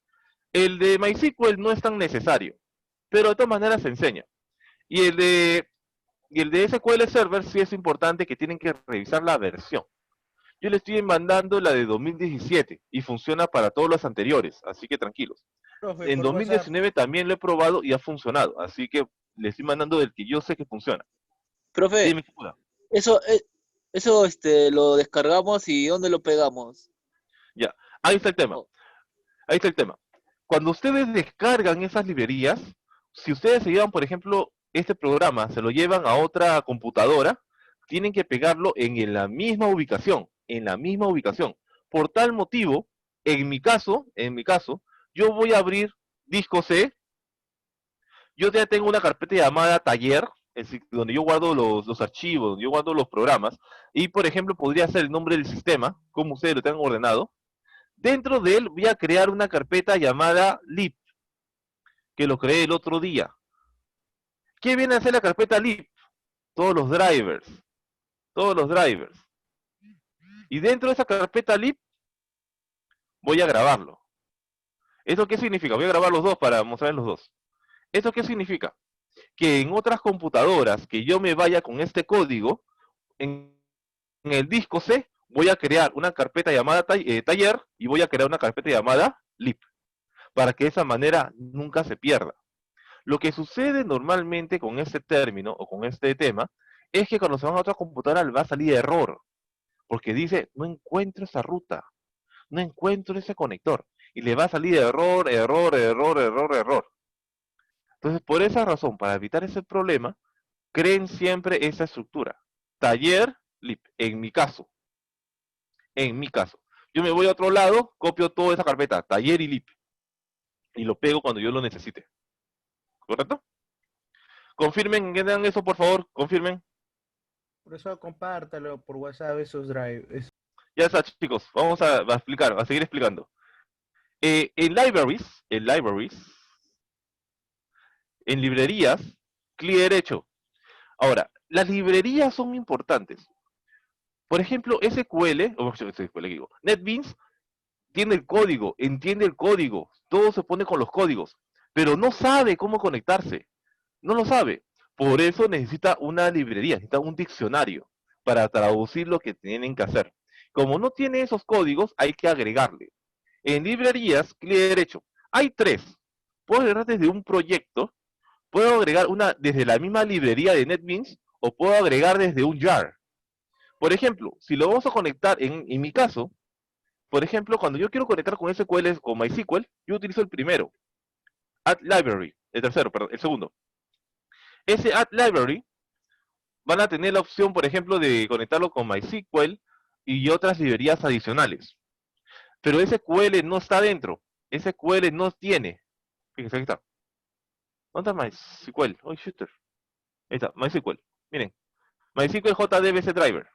El de MySQL no es tan necesario, pero de todas maneras se enseña. Y el de SQL Server sí es importante, que tienen que revisar la versión. Yo le estoy mandando la de 2017 y funciona para todos los anteriores, así que tranquilos. Profe, En por WhatsApp. 2019 también lo he probado y ha funcionado, así que le estoy mandando del que yo sé que funciona. Profe, Dime, Kura. eso, lo descargamos y ¿dónde lo pegamos? Ya, ahí está el tema. Oh, Ahí está el tema. Cuando ustedes descargan esas librerías, si ustedes se llevan, por ejemplo, este programa, se lo llevan a otra computadora, tienen que pegarlo en la misma ubicación, en la misma ubicación. Por tal motivo, en mi caso, yo voy a abrir disco C. Yo ya tengo una carpeta llamada taller, es decir, donde yo guardo los archivos, donde yo guardo los programas, y por ejemplo podría ser el nombre del sistema, como ustedes lo tengan ordenado. Dentro de él voy a crear una carpeta llamada lib, que lo creé el otro día. ¿Qué viene a hacer la carpeta lib? Todos los drivers, todos los drivers. Y dentro de esa carpeta lib voy a grabarlo. ¿Eso qué significa? Voy a grabar los dos para mostrar los dos. ¿Eso qué significa? Que en otras computadoras que yo me vaya con este código, en el disco C voy a crear una carpeta llamada taller y voy a crear una carpeta llamada lib, para que de esa manera nunca se pierda. Lo que sucede normalmente con este término o con este tema es que cuando se van a otra computadora le va a salir error, porque dice, no encuentro esa ruta, no encuentro ese conector, y le va a salir error, error, error, error, error. Entonces, por esa razón, para evitar ese problema, creen siempre esa estructura. Taller, lib, en mi caso. En mi caso. Yo me voy a otro lado, copio toda esa carpeta, taller y lib, y lo pego cuando yo lo necesite. ¿Correcto? Confirmen, que dan eso, por favor, confirmen. Por eso compártalo por WhatsApp esos drives. Ya está, chicos, vamos a explicar, a seguir explicando. En librerías, clic derecho. Ahora, las librerías son importantes. Por ejemplo, NetBeans tiene el código, entiende el código, todo se pone con los códigos, pero no sabe cómo conectarse, no lo sabe. Por eso necesita una librería, necesita un diccionario para traducir lo que tienen que hacer. Como no tiene esos códigos, hay que agregarle. En librerías, clic derecho. Hay tres. Puedo agregar desde un proyecto, puedo agregar una desde la misma librería de NetBeans o puedo agregar desde un jar. Por ejemplo, si lo vamos a conectar, en mi caso, por ejemplo, cuando yo quiero conectar con SQL o MySQL, yo utilizo el primero, Add Library, el tercero, perdón, el segundo. Ese Add Library van a tener la opción, por ejemplo, de conectarlo con MySQL y otras librerías adicionales. Pero SQL no está dentro. SQL no tiene. Fíjense, aquí está. ¿Dónde está MySQL? Oh, shooter. Ahí está, MySQL. Miren, MySQL JDBC Driver.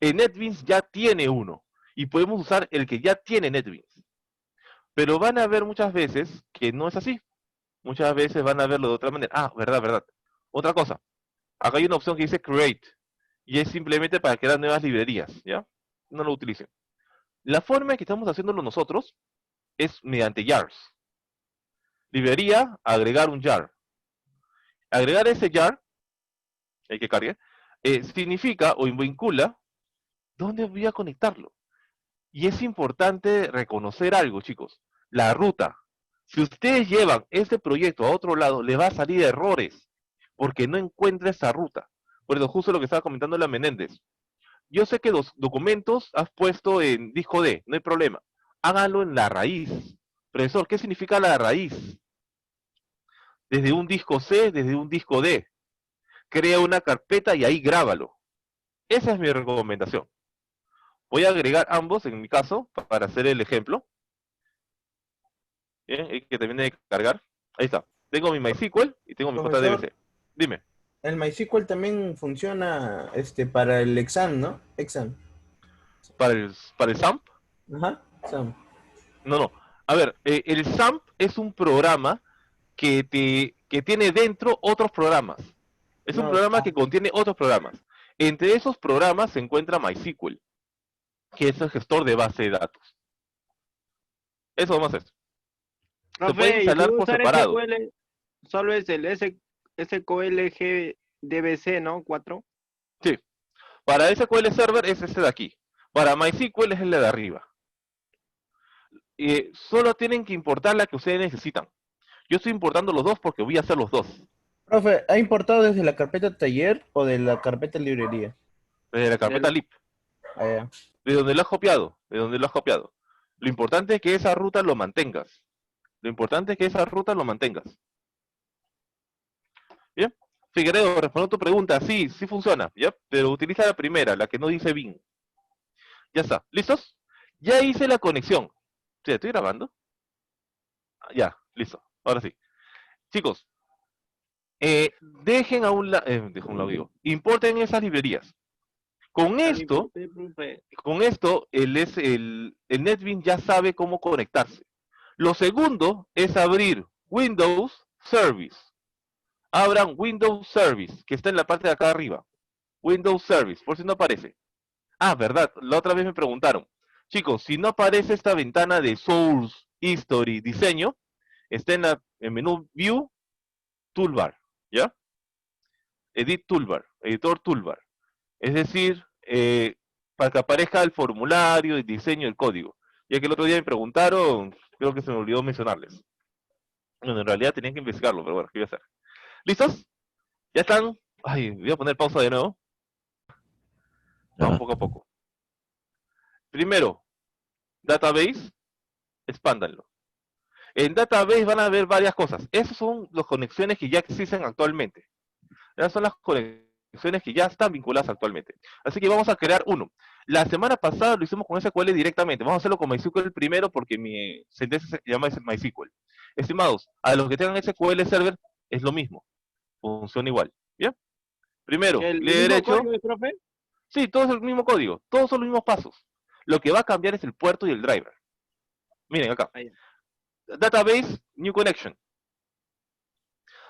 En NetBeans ya tiene uno. Y podemos usar el que ya tiene NetBeans. Pero van a ver muchas veces que no es así. Muchas veces van a verlo de otra manera. Ah, verdad, verdad. Otra cosa. Acá hay una opción que dice Create. Y es simplemente para crear nuevas librerías, ¿ya? No lo utilicen. La forma en que estamos haciéndolo nosotros es mediante jars. Librería, agregar un jar. Agregar ese jar, el que cargue, significa o vincula dónde voy a conectarlo. Y es importante reconocer algo, chicos. La ruta. Si ustedes llevan este proyecto a otro lado, le va a salir errores, porque no encuentra esa ruta. Por eso, justo lo que estaba comentando la Menéndez. Yo sé que los documentos has puesto en disco D, no hay problema. Hágalo en la raíz. Profesor, ¿qué significa la raíz? Desde un disco C, desde un disco D. Crea una carpeta y ahí grábalo. Esa es mi recomendación. Voy a agregar ambos en mi caso para hacer el ejemplo. Bien, y que termine de cargar. Ahí está. Tengo mi MySQL y tengo mi Profesor, JDBC. Dime, el MySQL también funciona para el exam, ¿no? Exam. para el SAMP. Ajá, exam. No, no. A ver, el SAMP es un programa que tiene dentro otros programas. Es un No, programa que contiene otros programas. Entre esos programas se encuentra MySQL, que es el gestor de base de datos. Eso vamos a hacer. Se puede Profe, y si instalar voy a por usar separado. SQL, solo es el SQL GDBC, ¿no? 4. Sí. Para SQL Server es este de aquí. Para MySQL es el de arriba. Solo tienen que importar la que ustedes necesitan. Yo estoy importando los dos porque voy a hacer los dos. profe, ¿ha importado desde la carpeta taller o de la carpeta librería? Desde la carpeta lib. Ah, ya. De donde lo has copiado. De donde lo has copiado. Lo importante es que esa ruta lo mantengas. Lo importante es que esa ruta lo mantengas. ¿Bien? Figueredo, respondiendo a tu pregunta, sí, sí funciona, ¿ya? Pero utiliza la primera, la que no dice bin. Ya está, ¿listos? Ya hice la conexión. Sí, ¿estoy grabando? Ya, listo, ahora sí. Chicos, dejen a un lado, digo, importen esas librerías. Con esto, Profe. el NetBeans ya sabe cómo conectarse. Lo segundo es abrir Windows Service. Abran Windows Service, que está en la parte de acá arriba. Windows Service, por si no aparece. Ah, verdad, la otra vez me preguntaron. Chicos, si no aparece esta ventana de Source, History, Diseño, está en el menú View, Toolbar, ¿ya? Edit Toolbar, Editor Toolbar. Es decir, para que aparezca el formulario, el diseño, el código. Ya que el otro día me preguntaron, creo que se me olvidó mencionarles. Bueno, en realidad tenían que investigarlo, pero bueno, ¿qué voy a hacer? ¿Listos? ¿Ya están? Ay, voy a poner pausa de nuevo. Vamos poco a poco. Primero, database, expándanlo. En database van a ver varias cosas. Esas son las conexiones que ya existen actualmente. Esas son las conexiones que ya están vinculadas actualmente. Así que vamos a crear uno. La semana pasada lo hicimos con SQL directamente. Vamos a hacerlo con MySQL primero porque mi sentencia se llama MySQL. Estimados, a los que tengan SQL Server es lo mismo. Funciona igual. ¿Bien? Primero, ¿El clic mismo derecho. código, profe? Sí, todo es el mismo código. Todos son los mismos pasos. Lo que va a cambiar es el puerto y el driver. Miren acá. Ahí. Database, New Connection.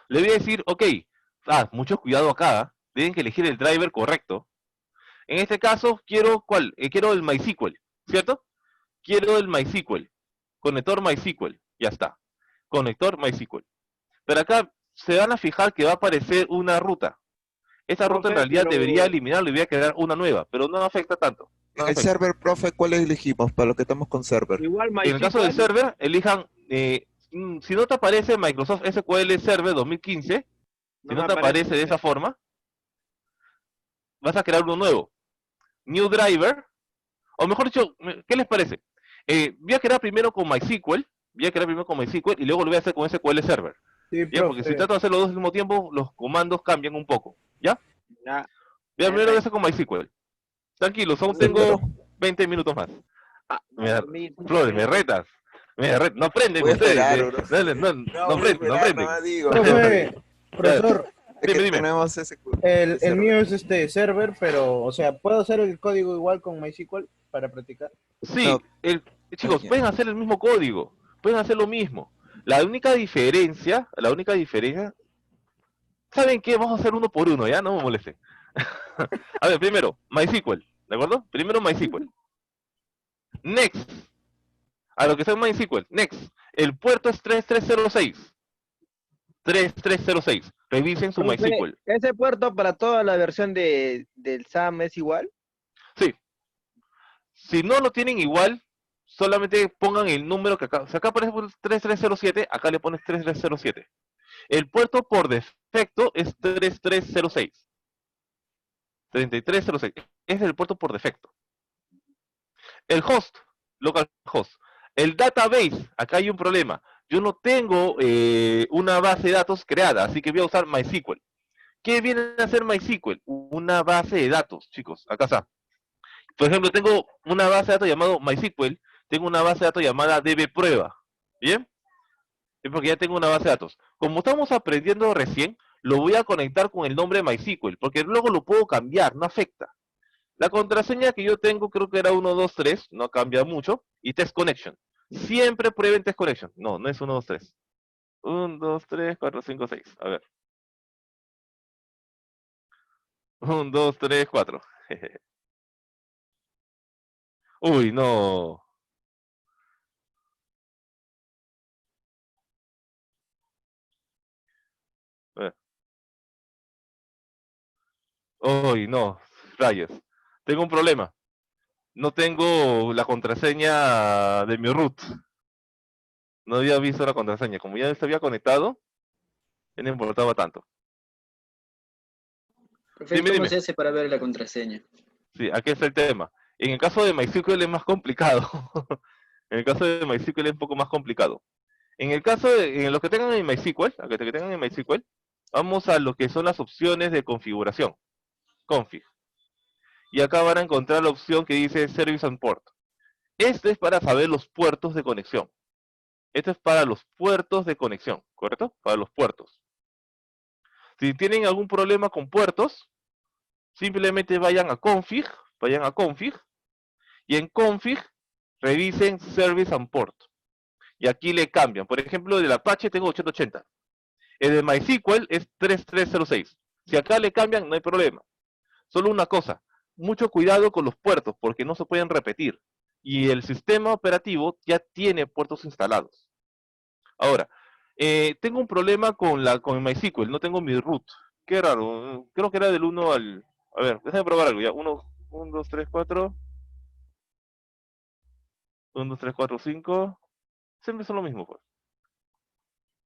Le voy a decir, ok, mucho cuidado acá, tienen que elegir el driver correcto. En este caso, quiero ¿cuál? Quiero el MySQL, ¿cierto? Quiero el MySQL, conector MySQL, ya está. Conector MySQL. Pero acá se van a fijar que va a aparecer una ruta. Esa ruta en Profe, realidad pero debería eliminarlo y voy a crear una nueva, pero no afecta tanto. No En el afecta. server, profe, ¿cuál elegimos para lo que estamos con server? igual En el caso del MySQL, server, elijan, si no te aparece Microsoft SQL Server 2015, si no no me te aparece. aparece de esa forma, vas a crear uno nuevo. New driver, o mejor dicho, ¿qué les parece? Voy a crear primero con MySQL, y luego lo voy a hacer con SQL Server. Sí, ¿Ya? Porque si profe. trato de hacer los dos al mismo tiempo, los comandos cambian un poco. ¿Ya? Ya, Primero voy a hacer con MySQL. Tranquilo, solo Sí, claro. tengo 20 minutos más. mismo, Flores, me retas. No aprenden Voy a ustedes. esperar, bro. No voy a aprenden, no esperar, aprenden. nomás digo. Profe, profesor, Es que Dime. tenemos ese el server. mío es server, pero, o sea, ¿puedo hacer el código igual con MySQL para practicar? Sí, No, chicos, ya. pueden hacer el mismo código, pueden hacer lo mismo. La única diferencia, ¿saben qué? Vamos a hacer uno por uno, ¿ya? No me moleste. A ver, primero, MySQL, ¿de acuerdo? Primero MySQL. Next, a lo que sea MySQL, next. El puerto es 3306. 3306. Revisen su Profe, MySQL. ¿ese puerto para toda la versión del SAM es igual? Sí. Si no lo tienen igual, solamente pongan el número que acá. Si acá aparece 3307, acá le pones 3307. El puerto por defecto es 3306. 3306. Es el puerto por defecto. El host, localhost. El database, acá hay un problema. Yo no tengo una base de datos creada, así que voy a usar MySQL. ¿Qué viene a ser MySQL? Una base de datos, chicos. Acá está. Por ejemplo, tengo una base de datos llamada MySQL, tengo una base de datos llamada DBPrueba, ¿bien? Es porque ya tengo una base de datos. Como estamos aprendiendo recién, lo voy a conectar con el nombre de MySQL, porque luego lo puedo cambiar, no afecta. La contraseña que yo tengo creo que era 123, no cambia mucho, y Test Connection. Siempre prueben Test Connection. No, no es 123. 1, 2, 3, 4, 5, 6. A ver. 1, 2, 3, 4. Uy, no. A ver. Uy, no. Rayos. Tengo un problema. No tengo la contraseña de mi root. No había visto la contraseña. Como ya se había conectado, ya no importaba tanto. Profe, Dime, ¿cómo dime. se hace para ver la contraseña? Sí, aquí está el tema. En el caso de MySQL es más complicado. En el caso de MySQL es un poco más complicado. En el caso de en los que tengan en MySQL, a que tengan en MySQL, vamos a lo que son las opciones de configuración, config. Y acá van a encontrar la opción que dice Service and Port. Este es para saber los puertos de conexión. Esto es para los puertos de conexión, ¿correcto? Para los puertos. Si tienen algún problema con puertos, simplemente vayan a config, y en config revisen Service and Port. Y aquí le cambian. Por ejemplo, del Apache tengo 880. El de MySQL es 3306. Si acá le cambian, no hay problema. Solo una cosa, mucho cuidado con los puertos, porque no se pueden repetir. Y el sistema operativo ya tiene puertos instalados. Ahora, tengo un problema con MySQL, no tengo mi root. Qué raro, creo que era del 1 al... A ver, déjame probar algo ya. 1, 2, 3, 4. 1, 2, 3, 4, 5. Siempre son lo mismo, pues.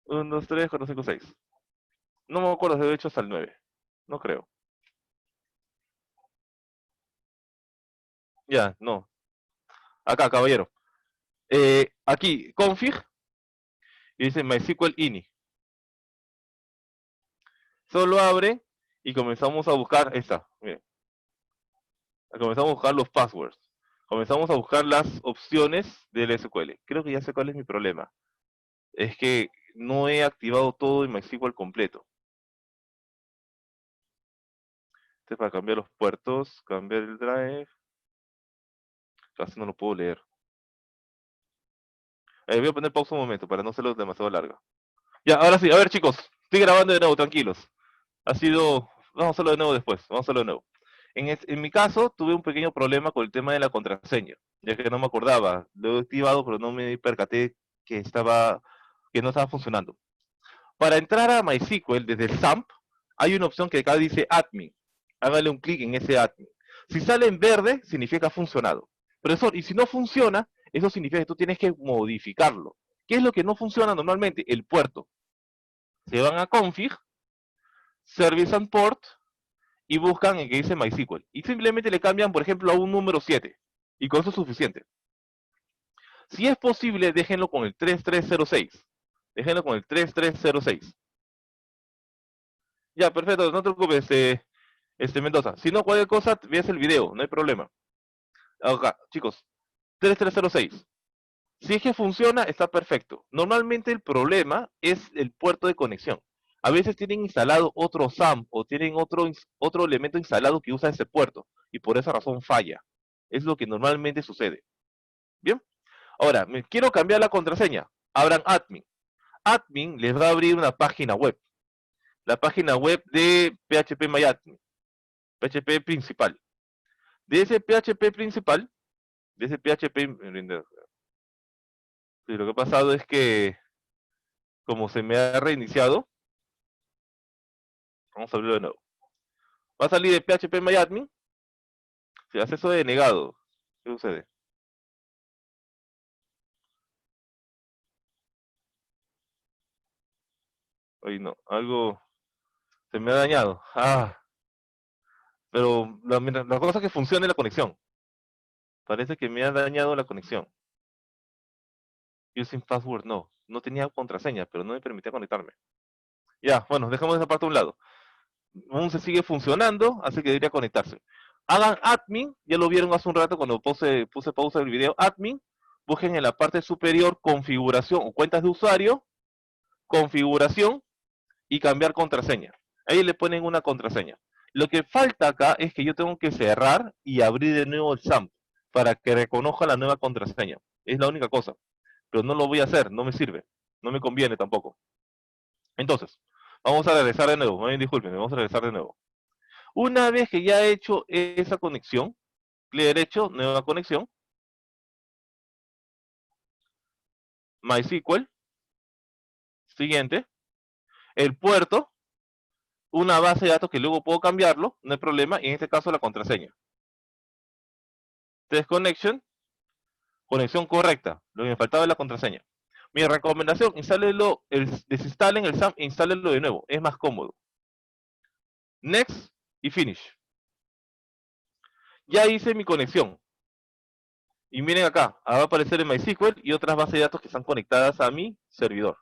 1, 2, 3, 4, 5, 6. No me acuerdo, de hecho hasta el 9. No creo. Ya, no. Acá, caballero. Aquí, config, y dice MySQL ini. Solo abre y comenzamos a buscar esta. Miren. Comenzamos a buscar los passwords. Comenzamos a buscar las opciones del SQL. Creo que ya sé cuál es mi problema. Es que no he activado todo en MySQL completo. Este es para cambiar los puertos, cambiar el drive. Casi no lo puedo leer. Voy a poner pausa un momento para no hacerlo demasiado largo. Ya, ahora sí, a ver chicos, estoy grabando de nuevo, tranquilos. Ha sido, vamos a hacerlo de nuevo después, vamos a hacerlo de nuevo. En mi caso, tuve un pequeño problema con el tema de la contraseña, ya que no me acordaba. Lo he activado, pero no me percaté que no estaba funcionando. Para entrar a MySQL desde el SAMP, hay una opción que acá dice Admin. Hágale un clic en ese Admin. Si sale en verde, significa que ha funcionado. Profesor, y si no funciona, eso significa que tú tienes que modificarlo. ¿Qué es lo que no funciona normalmente? El puerto. Se van a Config, Service and Port, y buscan en que dice MySQL. Y simplemente le cambian, por ejemplo, a un número 7. Y con eso es suficiente. Si es posible, déjenlo con el 3306. Déjenlo con el 3306. Ya, perfecto, no te preocupes, Mendoza. Si no, cualquier cosa, veas el video, no hay problema. Acá, chicos, 3306. Si es que funciona, está perfecto. Normalmente el problema es el puerto de conexión. A veces tienen instalado otro SAM o tienen otro elemento instalado que usa ese puerto y por esa razón falla. Es lo que normalmente sucede. Bien. Ahora, me quiero cambiar la contraseña. Abran admin. Admin les va a abrir una página web. La página web de PHP PHP principal. De ese PHP principal, de ese PHP, lo que ha pasado es que como se me ha reiniciado, vamos a abrirlo de nuevo. Va a salir de PHP si hace eso de negado, ¿qué sucede? Ay no, algo se me ha dañado. Pero la cosa es que funcione la conexión. Parece que me ha dañado la conexión. Using password no tenía contraseña, pero no me permitía conectarme. Ya, bueno, dejamos esa parte a un lado. Aún se sigue funcionando, así que debería conectarse. Hagan admin, ya lo vieron hace un rato cuando puse pausa del video, admin, busquen en la parte superior configuración o cuentas de usuario, configuración y cambiar contraseña. Ahí le ponen una contraseña. Lo que falta acá es que yo tengo que cerrar y abrir de nuevo el SAMP para que reconozca la nueva contraseña. Es la única cosa. Pero no lo voy a hacer, no me sirve. No me conviene tampoco. Entonces, vamos a regresar de nuevo. Disculpen, vamos a regresar de nuevo. Una vez que ya he hecho esa conexión, clic derecho, nueva conexión, MySQL, siguiente, el puerto, una base de datos que luego puedo cambiarlo, no hay problema, y en este caso la contraseña. Test connection, conexión correcta, lo que me faltaba es la contraseña. Mi recomendación, desinstalen el SAM e instálenlo de nuevo, es más cómodo. Next y finish. Ya hice mi conexión. Y miren acá, va a aparecer en MySQL y otras bases de datos que están conectadas a mi servidor.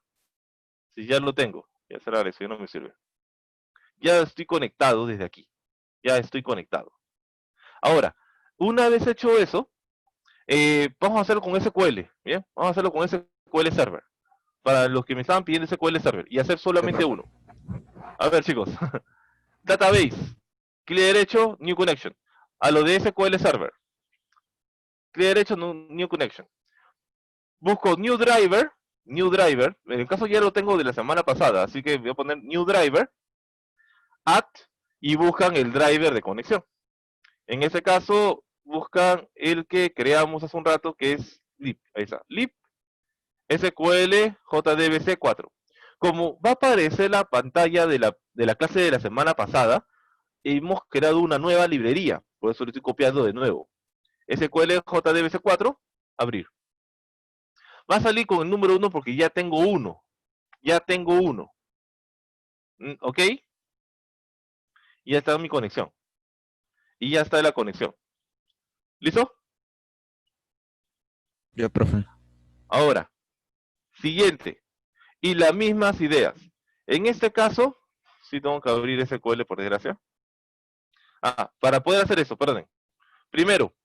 Si ya lo tengo, ya será eso, ya no me sirve. Ya estoy conectado desde aquí. Ya estoy conectado. Ahora, una vez hecho eso, vamos a hacerlo con SQL. ¿Bien? Vamos a hacerlo con SQL Server. Para los que me estaban pidiendo SQL Server. Y hacer solamente uno. A ver, chicos. Database. Clic derecho, New Connection. A lo de SQL Server. Clic derecho, New Connection. Busco New Driver. New Driver. En el caso ya lo tengo de la semana pasada. Así que voy a poner New Driver. Add. Y buscan el driver de conexión. En ese caso, buscan el que creamos hace un rato, que es lib. Ahí está. Lib SQL JDBC 4. Como va a aparecer la pantalla de la clase de la semana pasada, hemos creado una nueva librería. Por eso lo estoy copiando de nuevo. SQL JDBC 4, abrir. Va a salir con el número 1 porque ya tengo uno. Ya tengo uno. ¿Ok? Y ya está mi conexión. Y ya está la conexión. ¿Listo? Ya, profe. Ahora, siguiente. Y las mismas ideas. En este caso, sí tengo que abrir SQL por desgracia. Para poder hacer eso, perdón. Primero,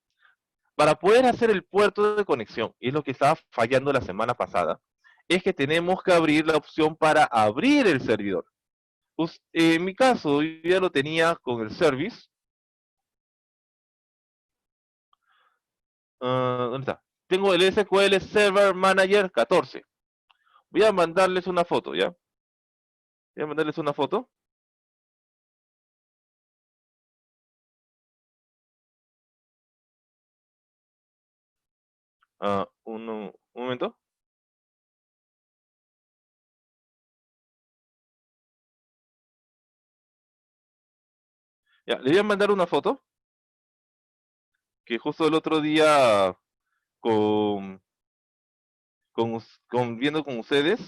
para poder hacer el puerto de conexión, y es lo que estaba fallando la semana pasada, es que tenemos que abrir la opción para abrir el servidor. Pues, en mi caso, yo ya lo tenía con el service. ¿Dónde está? Tengo el SQL Server Manager 14. Voy a mandarles una foto, ¿ya? Voy a mandarles una foto. Un momento. Ya, le voy a mandar una foto. Que justo el otro día con viendo con ustedes,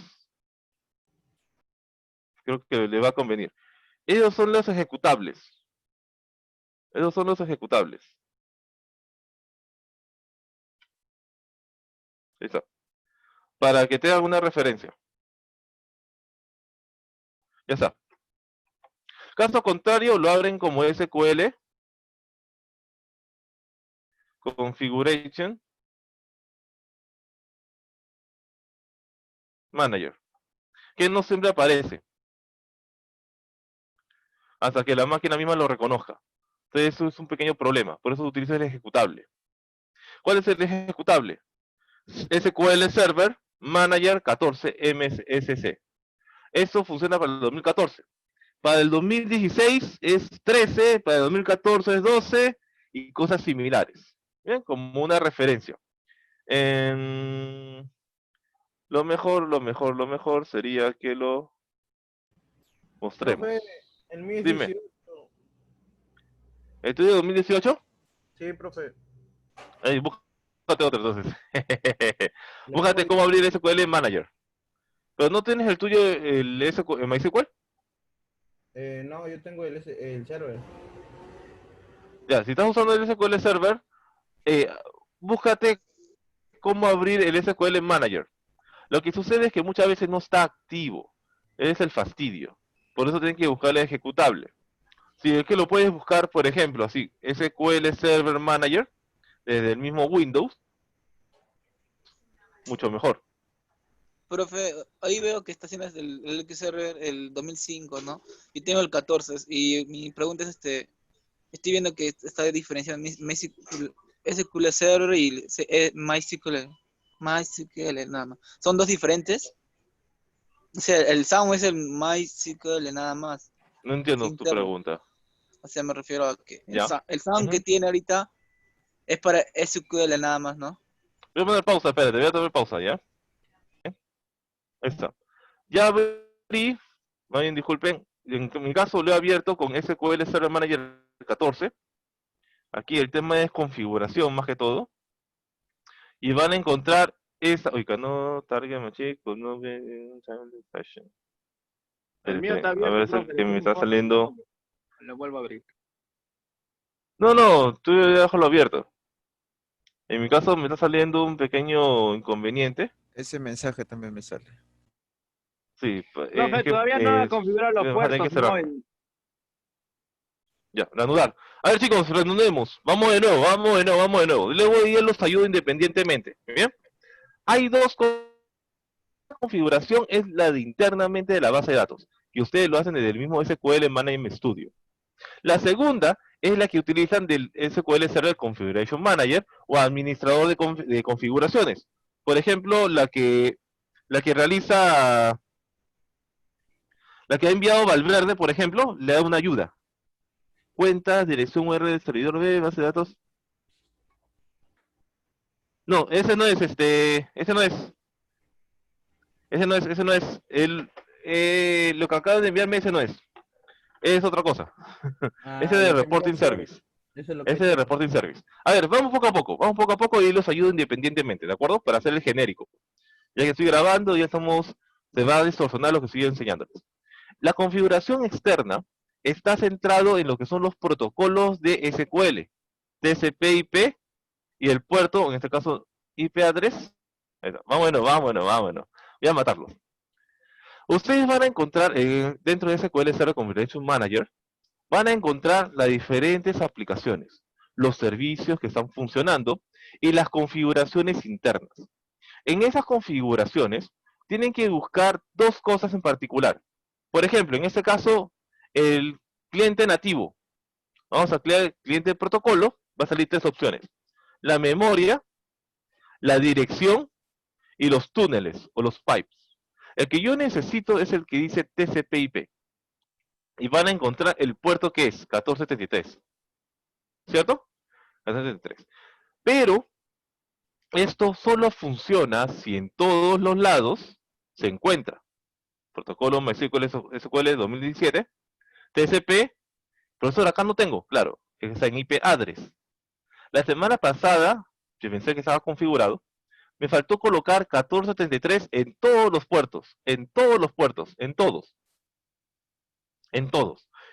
creo que le va a convenir. Esos son los ejecutables. Esos son los ejecutables. Listo. Para que tengan una referencia. Ya está. Caso contrario, lo abren como SQL. Configuration. Manager. Que no siempre aparece. Hasta que la máquina misma lo reconozca. Entonces eso es un pequeño problema. Por eso se utiliza el ejecutable. ¿Cuál es el ejecutable? SQL Server Manager 14 MSC. Eso funciona para el 2014. Para el 2016 es 13, para el 2014 es 12 y cosas similares. ¿Bien? Como una referencia. Lo mejor sería que lo mostremos. Profe, el mío es Dime. 18. ¿El tuyo de 2018? Sí, profe. Búscate otro entonces. Le Búscate pongo cómo abrir SQL Manager. Pero no tienes el tuyo, el MySQL. no, yo tengo el server. Ya, si estás usando el SQL Server, búscate cómo abrir el SQL Manager. Lo que sucede es que muchas veces no está activo. Es el fastidio. Por eso tienen que buscar el ejecutable. Sí, es que lo puedes buscar, por ejemplo, así, SQL Server Manager, desde el mismo Windows, mucho mejor. Profe, ahí veo que está haciendo el XR el 2005, ¿no? Y tengo el 14. Y mi pregunta es, estoy viendo que está diferenciando SQL Server y MySQL, nada más. ¿Son dos diferentes? O sea, el Sound es el MySQL nada más. No Es entiendo tu interno. pregunta. O sea, me refiero a que ¿Ya? el Sound que Ujú. tiene ahorita es para SQL nada más, ¿no? Voy a poner pausa, espérate, voy a tomar pausa, ¿ya? Ahí está. Ya abrí, no bien, disculpen, en mi caso lo he abierto con SQL Server Manager 14. Aquí el tema es configuración más que todo. Y van a encontrar esa, oiga, no, target machine, no, fashion. El mío está A ver, abierto, es el profe, que le me tengo está foto, saliendo. lo vuelvo a abrir. No, tú ya déjalo abierto. En mi caso me está saliendo un pequeño inconveniente. Ese mensaje también me sale. Sí, es Profe, que todavía no ha configurado los vas a tener que puertos, ¿no? cerrarlo. Ya, reanudar. A ver, chicos, reanudemos. Vamos de nuevo, vamos de nuevo, vamos de nuevo. Luego ya los ayudo independientemente. ¿Bien? Hay dos configuración, es la de internamente de la base de datos, que ustedes lo hacen desde el mismo SQL Management Studio. La segunda es la que utilizan del SQL Server Configuration Manager o administrador de configuraciones. Por ejemplo, la que realiza, la que ha enviado Valverde, por ejemplo, le da una ayuda. Cuentas, dirección URL del servidor B, base de datos. No, ese no es. Lo que acaba de enviarme, ese no es. Es otra cosa. Ese Ah, de lo que envió Reporting Flores. Service. Eso es lo que Ese de quiero. Reporting Service. A ver, vamos poco a poco y los ayudo independientemente, ¿de acuerdo? Para hacer el genérico. Ya que estoy grabando, se va a distorsionar lo que estoy enseñándoles. La configuración externa está centrado en lo que son los protocolos de SQL, TCP/IP y el puerto, en este caso IP address. Vámonos. Voy a matarlos. Ustedes van a encontrar dentro de SQL Server Configuration Manager, van a encontrar las diferentes aplicaciones, los servicios que están funcionando y las configuraciones internas. En esas configuraciones tienen que buscar dos cosas en particular. Por ejemplo, en este caso, el cliente nativo. Vamos a crear el cliente de protocolo, va a salir tres opciones. La memoria, la dirección y los túneles o los pipes. El que yo necesito es el que dice TCP/IP. Y van a encontrar el puerto que es 1473. ¿Cierto? 1473. Pero esto solo funciona si en todos los lados se encuentra protocolo MySQL SQL 2017, TCP, profesor, acá no tengo, claro, está en IP address. La semana pasada, yo pensé que estaba configurado, me faltó colocar 1473 en todos los puertos, en todos.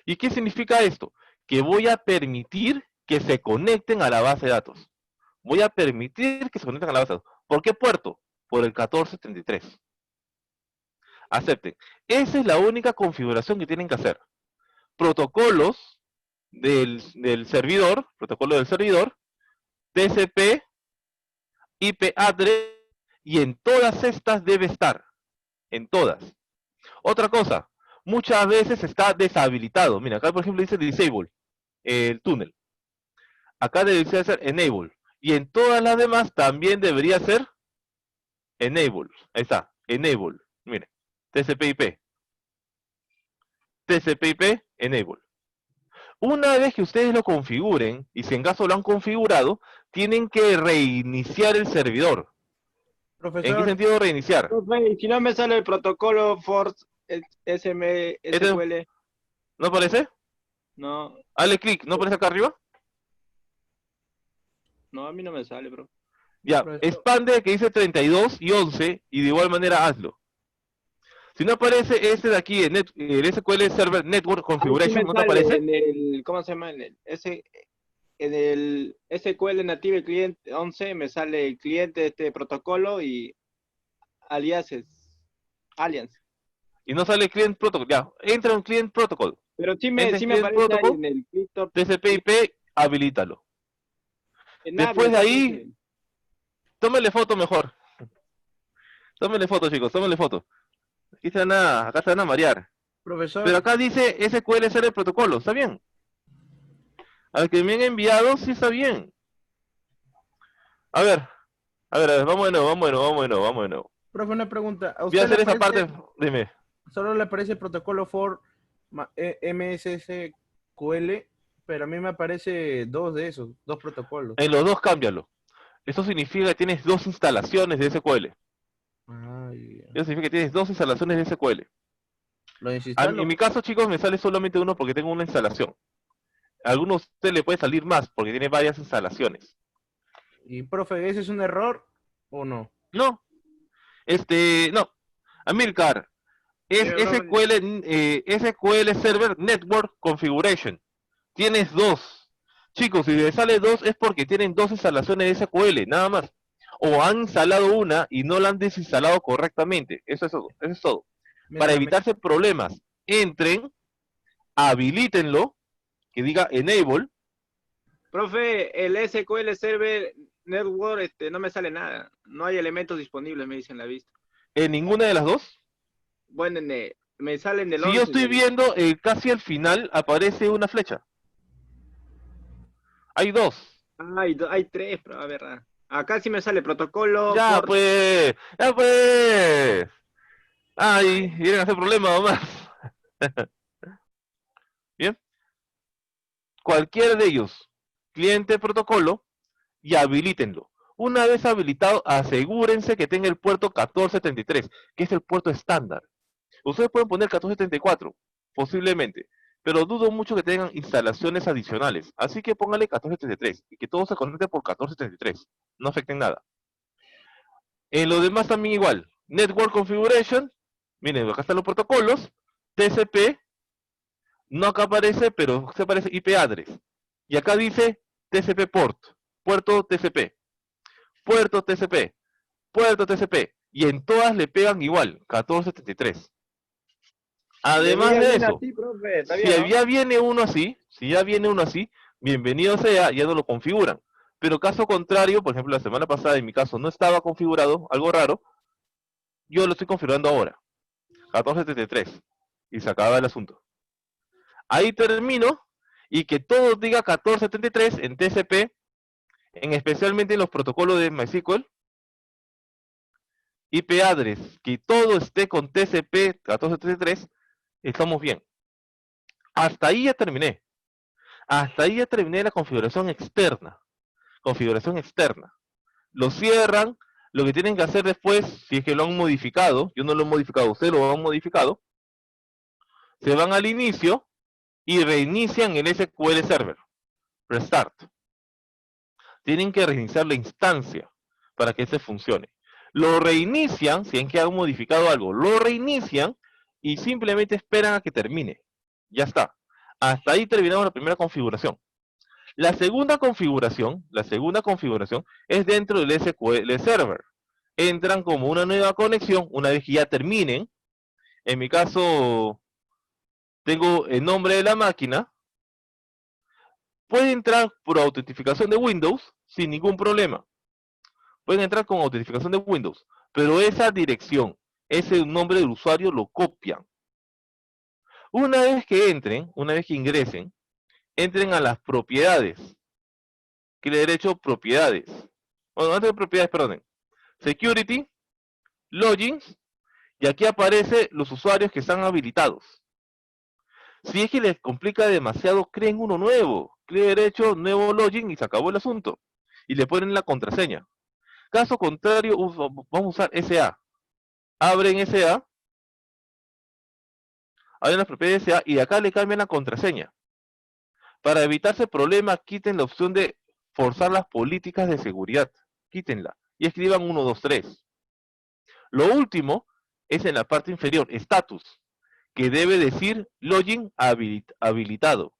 ¿Y qué significa esto? Que voy a permitir que se conecten a la base de datos. Voy a permitir que se conecten a la base de datos. ¿Por qué puerto? Por el 1473. Acepten. Esa es la única configuración que tienen que hacer. Protocolos del servidor, TCP, IP address, y en todas estas debe estar. En todas. Otra cosa, muchas veces está deshabilitado. Mira, acá por ejemplo dice disable, el túnel. Acá debería ser enable. Y en todas las demás también debería ser enable. Ahí está, enable. Mire, TCP/IP. TCP/IP, enable. Una vez que ustedes lo configuren, y si en caso lo han configurado, tienen que reiniciar el servidor. ¿En qué Profesor, sentido reiniciar? Profe, y si no me sale el protocolo Force ¿Este SQL, no aparece? no, Dale clic, ¿no aparece acá arriba? no, a mí no me sale, bro. Ya, profesor, expande que dice 32 y 11 y de igual manera hazlo. Si no aparece este de aquí, el SQL Server Network Ahí sí Configuration, me ¿no te sale aparece? en el, ¿cómo se llama? En el SQL Native Client 11 me sale el cliente de este protocolo y aliases, alias. Y no sale Client Protocol. Ya, entra en Client Protocol. Pero sí me Enter aparece ahí Protocol, en el Cliptor. TCP/IP, habilítalo. En Después de Admin ahí, aparece. tómenle foto mejor. Tómenle foto, chicos, tómenle foto. Acá se van a marear. Pero Profesor, acá dice SQL Server Protocolo, ¿está bien? Al que me han enviado, sí está bien. A ver, vamos de nuevo, vamos de nuevo. profe, una pregunta. ¿A Voy a usted le hacer esa aparece, parte, dime. solo le aparece protocolo for MSSQL, pero a mí me aparece dos de esos, dos protocolos? En los dos cámbialo. Eso significa que tienes dos instalaciones de SQL. Ay, Eso significa que tienes dos instalaciones de SQL. lo En desinstalo. mi caso, chicos, me sale solamente uno porque tengo una instalación. A algunos de ustedes le puede salir más porque tiene varias instalaciones. Y profe, ¿ese es un error o no? No, no. Amilcar, es Dime, profe. SQL Server Network Configuration. Tienes dos. Chicos, si les sale dos es porque tienen dos instalaciones de SQL, nada más. O han instalado una y no la han desinstalado correctamente. Eso es todo. Eso es todo. Para Mira, evitarse problemas, entren, habilítenlo, que diga enable. Profe, el SQL Server Network no me sale nada. No hay elementos disponibles, me dicen la vista. En ninguna de las dos. Bueno, me sale en el Si yo 11. estoy viendo, casi al final aparece una flecha. Hay dos. Hay tres, pero a ver. Acá sí me sale protocolo Ya for. pues, ya pues. Ay, Ay, vienen a hacer problemas nomás. Bien. Cualquiera de ellos, cliente protocolo, y habilítenlo. Una vez habilitado, asegúrense que tenga el puerto 1473, que es el puerto estándar. Ustedes pueden poner 1474, posiblemente, pero dudo mucho que tengan instalaciones adicionales. Así que póngale 1473 y que todo se conecte por 1473. No afecten nada. En lo demás también igual. Network Configuration. Miren, acá están los protocolos. TCP. No acá aparece, pero se aparece IP address. Y acá dice TCP port. Puerto TCP. Puerto TCP. Puerto TCP. Y en todas le pegan igual. 1473. le voy Además a de bien eso, así, profe. Está si bien, ¿no? ya viene uno así, bienvenido sea, ya no lo configuran. Pero caso contrario, por ejemplo, la semana pasada en mi caso no estaba configurado, algo raro, yo lo estoy configurando ahora, 1473, y se acaba el asunto. Ahí termino, y que todo diga 1473 en TCP, especialmente en los protocolos de MySQL, IP address, que todo esté con TCP 1473, estamos bien. Hasta ahí ya terminé. Hasta ahí ya terminé la configuración externa. Configuración externa. Lo cierran. Lo que tienen que hacer después, si es que lo han modificado, yo no lo he modificado, ustedes lo han modificado, se van al inicio y reinician el SQL Server. Restart. Tienen que reiniciar la instancia para que este funcione. Lo reinician, si es que han modificado algo, lo reinician y simplemente esperan a que termine. Ya está. Hasta ahí terminamos la primera configuración. La segunda configuración es dentro del SQL Server. Entran como una nueva conexión una vez que ya terminen. En mi caso, tengo el nombre de la máquina. Puede entrar por autentificación de Windows sin ningún problema. Pueden entrar con autentificación de Windows, pero esa dirección, ese nombre del usuario lo copian. Una vez que entren, una vez que ingresen, entren a las propiedades. ¿Qué derecho? Propiedades. Bueno, antes de propiedades, perdonen. Security, Logins, y aquí aparece los usuarios que están habilitados. Si es que les complica demasiado, creen uno nuevo. Clic derecho, nuevo login y se acabó el asunto. Y le ponen la contraseña. Caso contrario, vamos a usar SA. Abren SA, abren las propiedades SA y de acá le cambian la contraseña. Para evitarse problemas, quiten la opción de forzar las políticas de seguridad. Quítenla y escriban 123. Lo último es en la parte inferior, status, que debe decir login habilitado.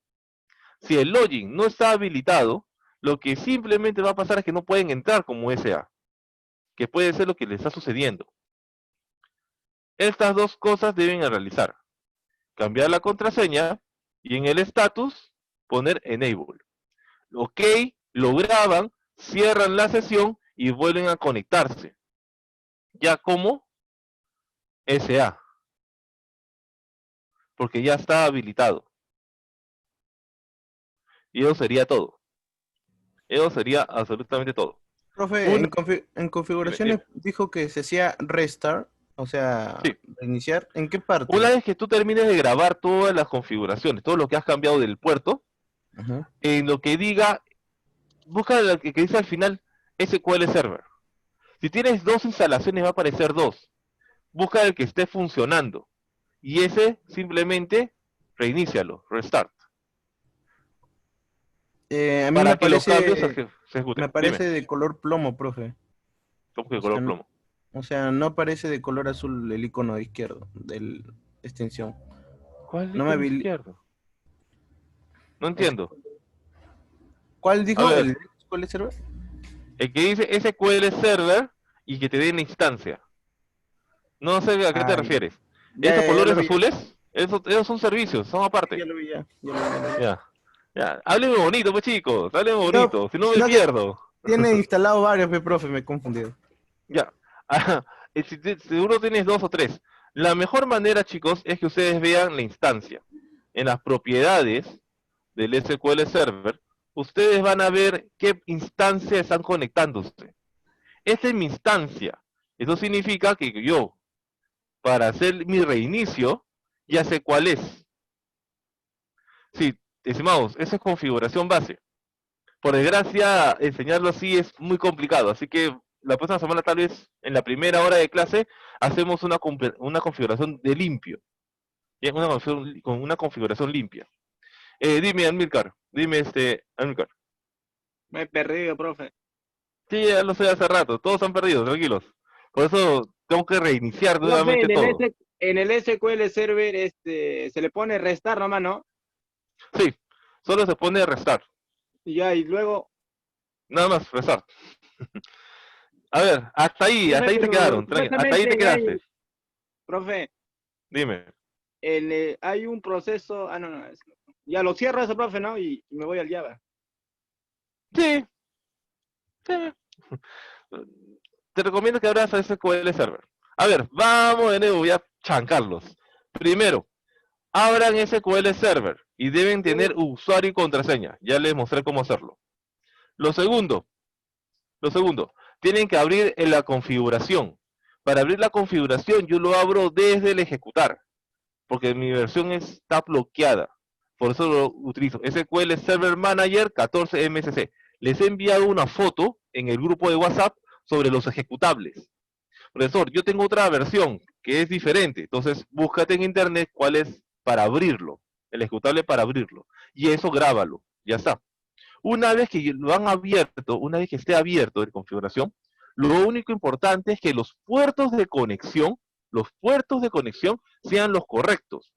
Si el login no está habilitado, lo que simplemente va a pasar es que no pueden entrar como SA, que puede ser lo que les está sucediendo. Estas dos cosas deben realizar. Cambiar la contraseña Y en el status, poner enable. Ok, lo graban, cierran la sesión y vuelven a conectarse. Ya como SA. Porque ya está habilitado. Y eso sería todo. Eso sería absolutamente todo. Profe, Una, en configuraciones dime. dijo que se hacía restart, o sea, Sí. reiniciar. ¿En qué Una parte? vez que tú termines de grabar todas las configuraciones, todo lo que has cambiado del puerto, Ajá. en lo que diga, busca lo que dice al final SQL Server. Si tienes dos instalaciones va a aparecer dos. Busca el que esté funcionando. Y ese simplemente reinícialo, restart. A mí Para que los cambios se me ejecuten. aparece Dime, de color plomo, profe. ¿cómo que O sea, color plomo? o sea, no aparece de color azul el icono de izquierdo de la extensión. ¿Cuál No me icono habili- izquierdo? No o sea, entiendo. ¿cuál A dijo? ver, ¿El SQL Server? el que dice SQL Server y que te den la instancia. No sé a qué te Ah, ya. refieres. Ya, ¿Esos ya, ya colores lo vi, azules? Esos son servicios, son aparte. ya lo vi, ya lo vi. Ya, ya. Háblenme bonito, pues chicos, háblenme No, bonito, si no me sino que pierdo. tiene instalado varios, profe, me he confundido. Ya. Ajá. Seguro tienes dos o tres. La mejor manera, chicos, es que ustedes vean la instancia. En las propiedades del SQL Server, ustedes van a ver qué instancia están conectándose. Esta es mi instancia. Eso significa que yo, para hacer mi reinicio, ya sé cuál es. Sí, estimados, esa es configuración base. Por desgracia, enseñarlo así es muy complicado, así que la próxima semana, tal vez en la primera hora de clase, hacemos una configuración de limpio. ¿Bien? Con una configuración limpia. Dime, Amilcar, Amilcar. Me he perdido, profe. Sí, ya lo sé hace rato, todos han perdido, tranquilos. Por eso tengo que reiniciar Profe, nuevamente todo. en el SQL Server se le pone restar nomás, ¿no? Sí, solo se pone restart, Y ya, y luego, nada más, restart. A ver, profe, hasta ahí te pero quedaron, hasta ahí te supuestamente quedaste. profe, Dime. hay un proceso, no, ya lo cierro eso, profe, ¿no? Y me voy al Java. Sí, sí. Te recomiendo que abras a SQL Server. A ver, vamos de nuevo, voy a chancarlos. Primero, abran SQL Server y deben tener usuario y contraseña. Ya les mostré cómo hacerlo. Lo segundo, tienen que abrir en la configuración. Para abrir la configuración, yo lo abro desde el ejecutar, porque mi versión está bloqueada. Por eso lo utilizo. SQL Server Manager 14 MSC. Les he enviado una foto en el grupo de WhatsApp sobre los ejecutables. Profesor, yo tengo otra versión que es diferente. Entonces, búscate en internet cuál es para abrirlo. El ejecutable para abrirlo. Y eso grábalo. Ya está. Una vez que lo han abierto, una vez que esté abierto de configuración, lo único importante es que los puertos de conexión sean los correctos.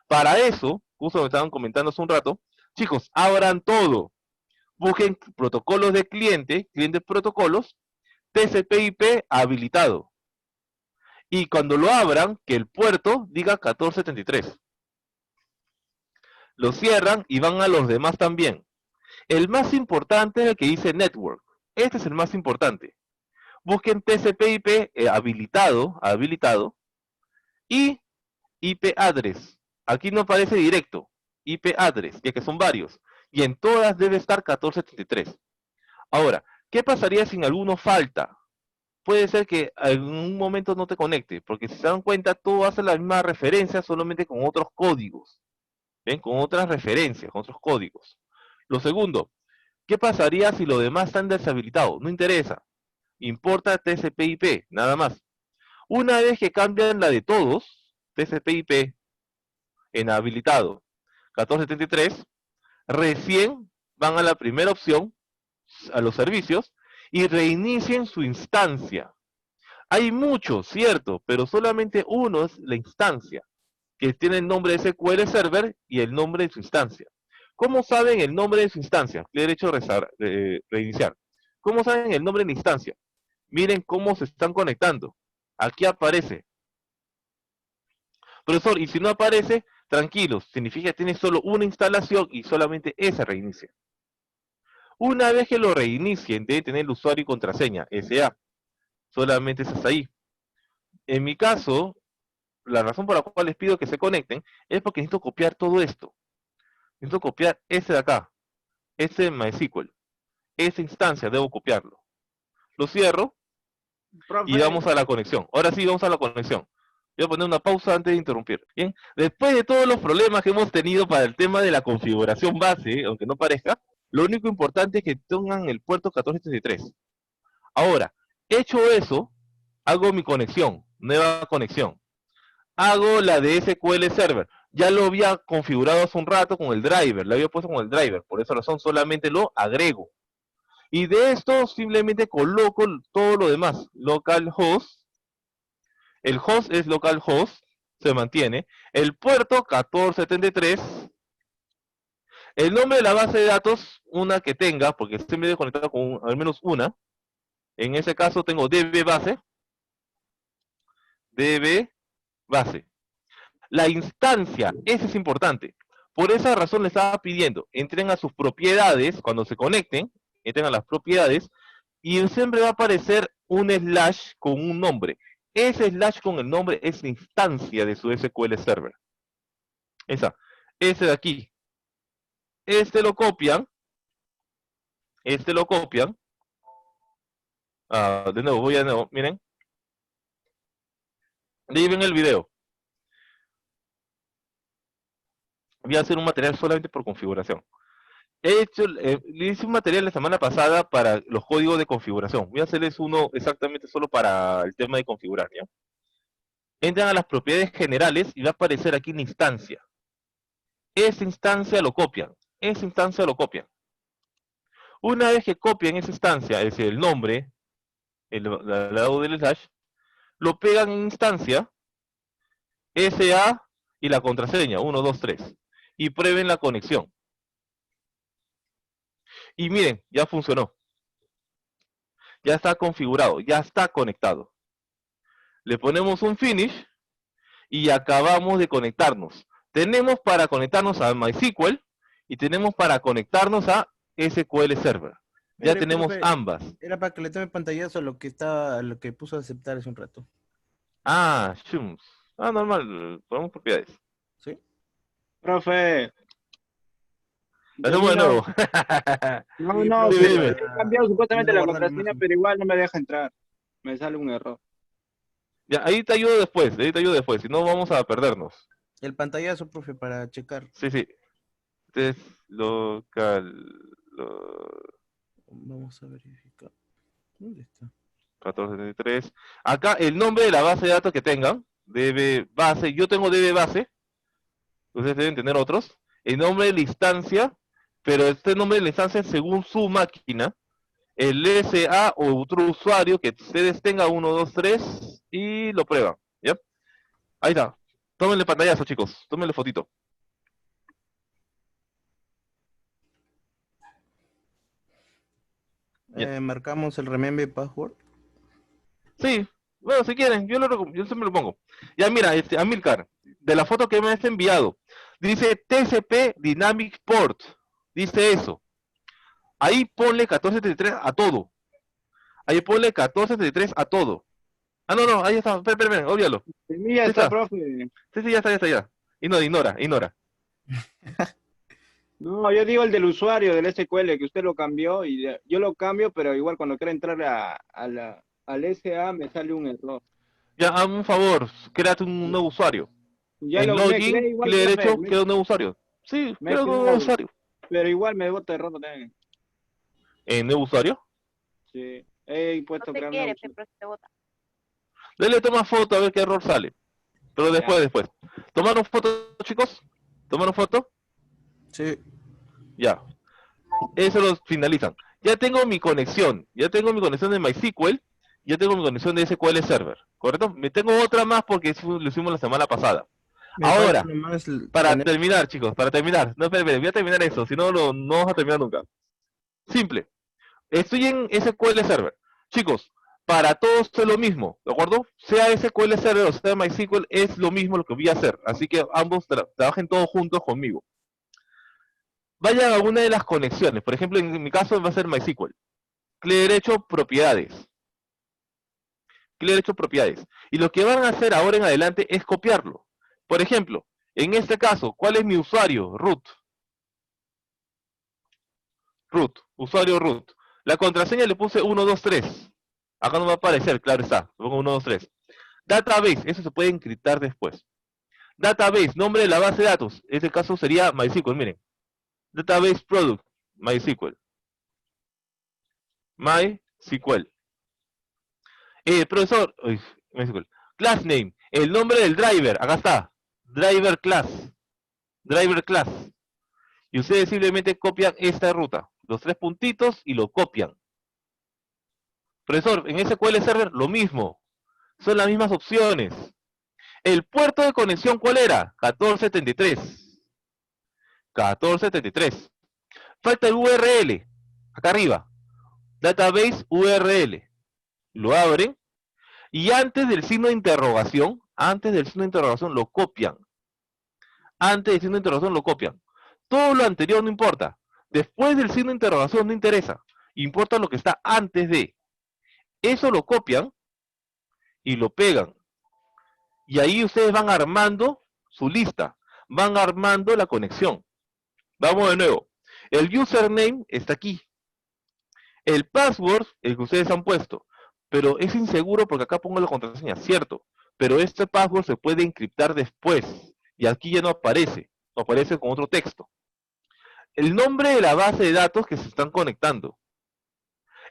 Para eso, justo me estaban comentando hace un rato, chicos, abran todo. Busquen protocolos de cliente protocolos, TCP/IP habilitado. Y cuando lo abran, que el puerto diga 1473. Lo cierran y van a los demás también. El más importante es el que dice network. Este es el más importante. Busquen TCP/IP habilitado y IP address. Aquí no aparece directo. IP address, ya que son varios. Y en todas debe estar 1473. Ahora, ¿qué pasaría si en alguno falta? Puede ser que en un momento no te conecte, porque si se dan cuenta, todo hace la misma referencia, solamente con otros códigos. ¿Ven? Con otras referencias, con otros códigos. Lo segundo, ¿qué pasaría si los demás están deshabilitados? No interesa. Importa TCP/IP, nada más. Una vez que cambian la de todos, TCP/IP en habilitado 1473, recién van a la primera opción, a los servicios, y reinicien su instancia. Hay muchos, cierto, pero solamente uno es la instancia, que tiene el nombre de SQL Server y el nombre de su instancia. ¿Cómo saben el nombre de su instancia? Le he derecho a reiniciar. ¿Cómo saben el nombre de la instancia? Miren cómo se están conectando. Aquí aparece. Profesor, y si no aparece, Tranquilos, significa que tiene solo una instalación y solamente esa reinicia. Una vez que lo reinicien, debe tener el usuario y contraseña, SA. Solamente es hasta ahí. En mi caso, la razón por la cual les pido que se conecten es porque necesito copiar todo esto. Necesito copiar ese de acá, ese MySQL. Esa instancia debo copiarlo. Lo cierro y Profe, vamos a la conexión. Ahora sí, vamos a la conexión. Voy a poner una pausa antes de interrumpir. Bien, después de todos los problemas que hemos tenido para el tema de la configuración base, aunque no parezca, lo único importante es que tengan el puerto 1433. Ahora, hecho eso, hago mi conexión, nueva conexión. Hago la de SQL Server. Ya lo había configurado hace un rato con el driver, lo había puesto con el driver, por esa razón solamente lo agrego. Y de esto simplemente coloco todo lo demás, localhost. El host es localhost, se mantiene. El puerto 1473. El nombre de la base de datos, una que tenga, porque siempre debe conectar con al menos una. En ese caso tengo db base. La instancia, ese es importante. Por esa razón les estaba pidiendo, entren a sus propiedades, cuando se conecten, entren a las propiedades, y siempre va a aparecer un slash con un nombre. Ese slash con el nombre es la instancia de su SQL Server. Ese de aquí. Este lo copian. De nuevo, voy a nuevo, miren. Ahí ven el video. Voy a hacer un material solamente por configuración. Le hice un material la semana pasada para los códigos de configuración. Voy a hacerles uno exactamente solo para el tema de configurar, ¿ya? Entran a las propiedades generales y va a aparecer aquí una instancia. Esa instancia lo copian. Una vez que copian esa instancia, es decir, el nombre, al lado del slash, lo pegan en instancia, SA y la contraseña, 1, 2, 3. Y prueben la conexión. Y miren, ya funcionó. Ya está configurado, ya está conectado. Le ponemos un finish y acabamos de conectarnos. Tenemos para conectarnos a MySQL y tenemos para conectarnos a SQL Server. Ya Mire, tenemos profe, ambas. Era para que le tome pantallazo lo que puso a aceptar hace un rato. Shums. Normal, ponemos propiedades. ¿Sí? profe. Lo hacemos de nuevo. No, Sí, no, profe, dime. he cambiado supuestamente no la guarda la contraseña, imagen. pero igual no me deja entrar. Me sale un error. Ya, ahí te ayudo después, si no vamos a perdernos. El pantallazo, profe, para checar. Sí. Este es local. Vamos a verificar. ¿Dónde está? 1473. Acá el nombre de la base de datos que tengan, DB base, yo tengo DB base, ustedes deben tener otros, el nombre de la instancia, pero este nombre de la instancia es según su máquina, el SA o otro usuario que ustedes tengan 1, 2, 3 y lo prueban, ¿ya? Ahí está, tómenle pantallazo chicos, tómenle fotito. Ya. Marcamos el remember password. Sí, bueno, si quieren, yo siempre lo pongo. Ya mira, Amilcar, de la foto que me has enviado, dice TCP Dynamic Port, dice eso. Ahí ponle 1433 a todo. Ahí ponle 1433 a todo. No, ahí está, esperen, olvídalo. El mío Sí está, está. profe. Sí, ya está. Y no, ignora. No, yo digo el del usuario del SQL, que usted lo cambió y yo lo cambio, pero igual cuando quiero entrar al SA me sale un error. Ya, hazme un favor, créate un nuevo usuario. Ya En me login, creé igual, clic profe, derecho, crea un nuevo usuario. Sí, me he crea un nuevo creado. usuario. pero igual me bota error también. ¿En nuevo usuario? Sí, he puesto No te crear quiere, nuevo pero te bota. Dale, toma foto a ver qué error sale. Pero después. ¿Tomaron foto, chicos? ¿Tomaron foto? Sí. Ya. Eso lo finalizan. Ya tengo mi conexión. Ya tengo mi conexión de MySQL. Ya tengo mi conexión de SQL Server. ¿Correcto? Me tengo otra más porque lo hicimos la semana pasada. Me Ahora, falta nomás para poner- terminar, chicos, para terminar. No, esperen, voy a terminar eso. Si no, no vamos a terminar nunca. Simple. Estoy en SQL Server. Chicos, Para todos es lo mismo, ¿de acuerdo? Sea SQL Server o sea MySQL, es lo mismo lo que voy a hacer. Así que ambos trabajen todos juntos conmigo. Vayan a una de las conexiones. Por ejemplo, en mi caso va a ser MySQL. Clic derecho, propiedades. Clic derecho, propiedades. Y lo que van a hacer ahora en adelante es copiarlo. Por ejemplo, en este caso, ¿cuál es mi usuario? Root. Usuario root. La contraseña le puse 123. Acá no va a aparecer, claro está. Le pongo 123. Database, eso se puede encriptar después. Database, nombre de la base de datos. En este caso sería MySQL, miren. Database Product, MySQL. MySQL. Profesor, MySQL. Class name, el nombre del driver, acá está. Driver class. Driver class. Y ustedes simplemente copian esta ruta. Los 3 puntitos y lo copian. Profesor, en SQL Server lo mismo. Son las mismas opciones. El puerto de conexión, ¿cuál era? 1473. 1473. Falta el URL. Acá arriba. Database URL. Lo abren. Y antes del signo de interrogación, lo copian. Antes del signo de interrogación lo copian. Todo lo anterior no importa. Después del signo de interrogación no interesa. Importa lo que está antes de. Eso lo copian y lo pegan. Y ahí ustedes van armando su lista. Van armando la conexión. Vamos de nuevo. El username está aquí. El password, el que ustedes han puesto. Pero es inseguro porque acá pongo la contraseña, cierto. Pero este password se puede encriptar después. Y aquí ya no aparece. Aparece con otro texto. El nombre de la base de datos que se están conectando.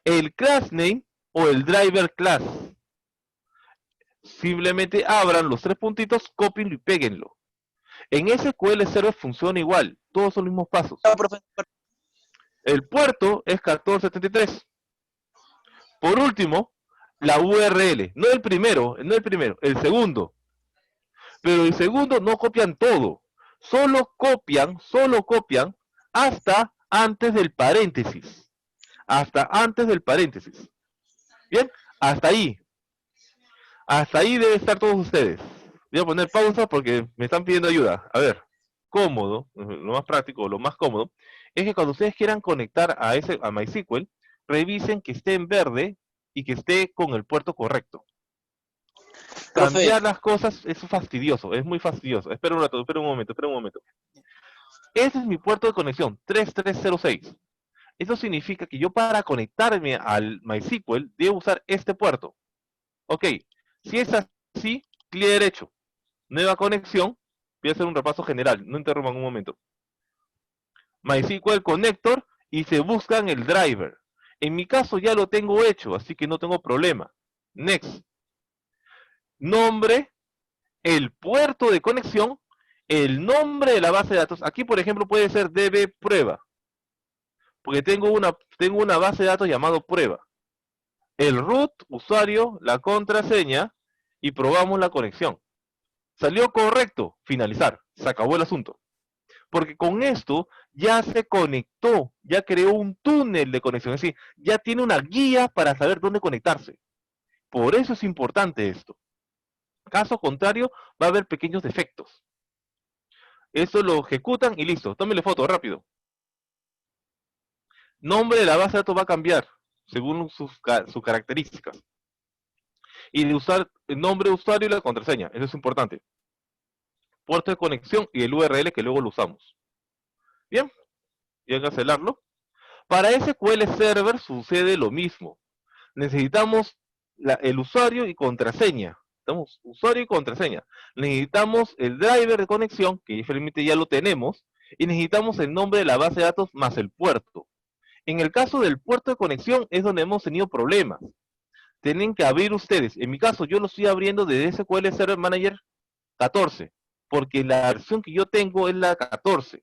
El class name o el driver class. Simplemente abran los 3 puntitos, copien y péguenlo. En SQL Server funciona igual. Todos son los mismos pasos. El puerto es 1473. Por último, la URL. No el primero, el segundo. Pero el segundo no copian todo. Solo copian hasta antes del paréntesis. Hasta antes del paréntesis. Bien, hasta ahí. Hasta ahí deben estar todos ustedes. Voy a poner pausa porque me están pidiendo ayuda. A ver, cómodo, lo más práctico, lo más cómodo, es que cuando ustedes quieran conectar a MySQL, revisen que esté en verde y que esté con el puerto correcto. Cambiar las cosas es fastidioso, es muy fastidioso. Espera un rato, espera un momento. Ese es mi puerto de conexión, 3306. Eso significa que yo para conectarme al MySQL debo usar este puerto. Ok, si es así, clic derecho, nueva conexión. Voy a hacer un repaso general, no interrumpan un momento. MySQL Connector y se buscan el driver. En mi caso ya lo tengo hecho, así que no tengo problema. Next. Nombre, el puerto de conexión, el nombre de la base de datos. Aquí, por ejemplo, puede ser DB prueba. Porque tengo una base de datos llamado prueba. El root, usuario, la contraseña y probamos la conexión. Salió correcto, finalizar. Se acabó el asunto. Porque con esto ya se conectó, ya creó un túnel de conexión. Es decir, ya tiene una guía para saber dónde conectarse. Por eso es importante esto. Caso contrario, va a haber pequeños defectos. Eso lo ejecutan y listo. Tómele foto, rápido. Nombre de la base de datos va a cambiar según sus características. Y de usar el nombre de usuario y la contraseña. Eso es importante. Puerto de conexión y el URL que luego lo usamos. Bien. Y hay que cancelarlo. Para SQL Server sucede lo mismo. Necesitamos el usuario y contraseña. Necesitamos usuario y contraseña. Necesitamos el driver de conexión, que diferentemente ya lo tenemos, y necesitamos el nombre de la base de datos más el puerto. En el caso del puerto de conexión es donde hemos tenido problemas. Tienen que abrir ustedes. En mi caso, yo lo estoy abriendo desde SQL Server Manager 14, porque la versión que yo tengo es la 14.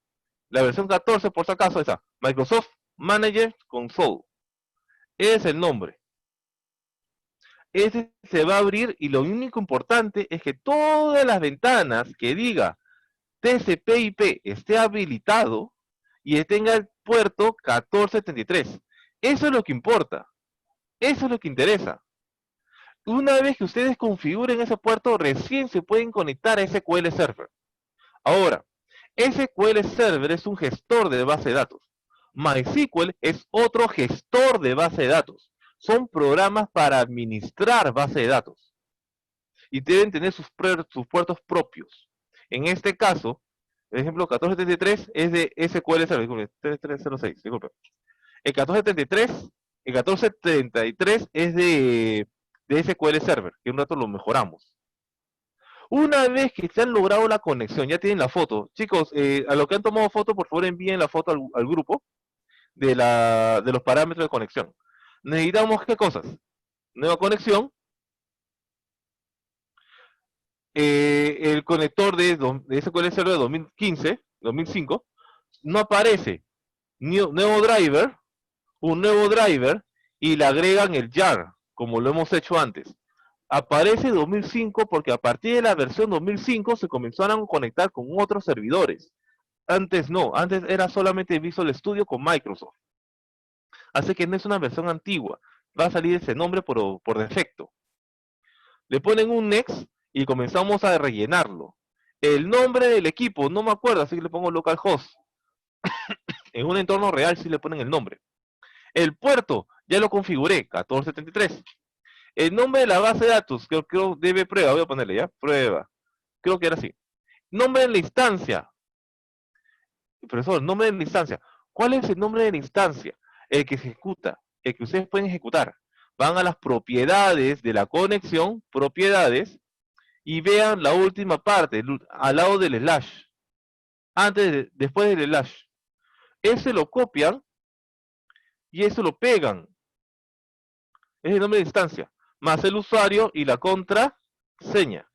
La versión 14, por si acaso, es Microsoft Manager Console. Ese es el nombre. Ese se va a abrir y lo único importante es que todas las ventanas que diga TCP/IP esté habilitado y tenga el puerto 1473. Eso es lo que importa. Eso es lo que interesa. Una vez que ustedes configuren ese puerto, recién se pueden conectar a SQL Server. Ahora, SQL Server es un gestor de base de datos. MySQL es otro gestor de base de datos. Son programas para administrar base de datos. Y deben tener sus puertos propios. En este caso, por ejemplo, 1473 es de SQL Server. Disculpe, 3306, disculpe. El 1433 es de SQL Server, que un rato lo mejoramos. Una vez que se han logrado la conexión, ya tienen la foto. Chicos, a los que han tomado foto, por favor envíen la foto al grupo de los parámetros de conexión. Necesitamos, ¿qué cosas? Nueva conexión. El conector de SQL Server de 2015, 2005, no aparece nuevo driver, un nuevo driver, y le agregan el jar, como lo hemos hecho antes. Aparece 2005 porque a partir de la versión 2005 se comenzaron a conectar con otros servidores. Antes no, antes era solamente Visual Studio con Microsoft. Así que no es una versión antigua, va a salir ese nombre por defecto. Le ponen un next y comenzamos a rellenarlo. El nombre del equipo, no me acuerdo, así que le pongo localhost. En un entorno real sí le ponen el nombre. El puerto, ya lo configuré, 1473. El nombre de la base de datos, creo debe prueba, voy a ponerle ya, prueba. Creo que era así. Nombre de la instancia. Profesor, nombre de la instancia. ¿Cuál es el nombre de la instancia? El que se ejecuta, el que ustedes pueden ejecutar. Van a las propiedades de la conexión, propiedades, y vean la última parte, al lado del slash. Después del slash. Ese lo copian y eso lo pegan. Es el nombre de instancia. Más el usuario y la contraseña.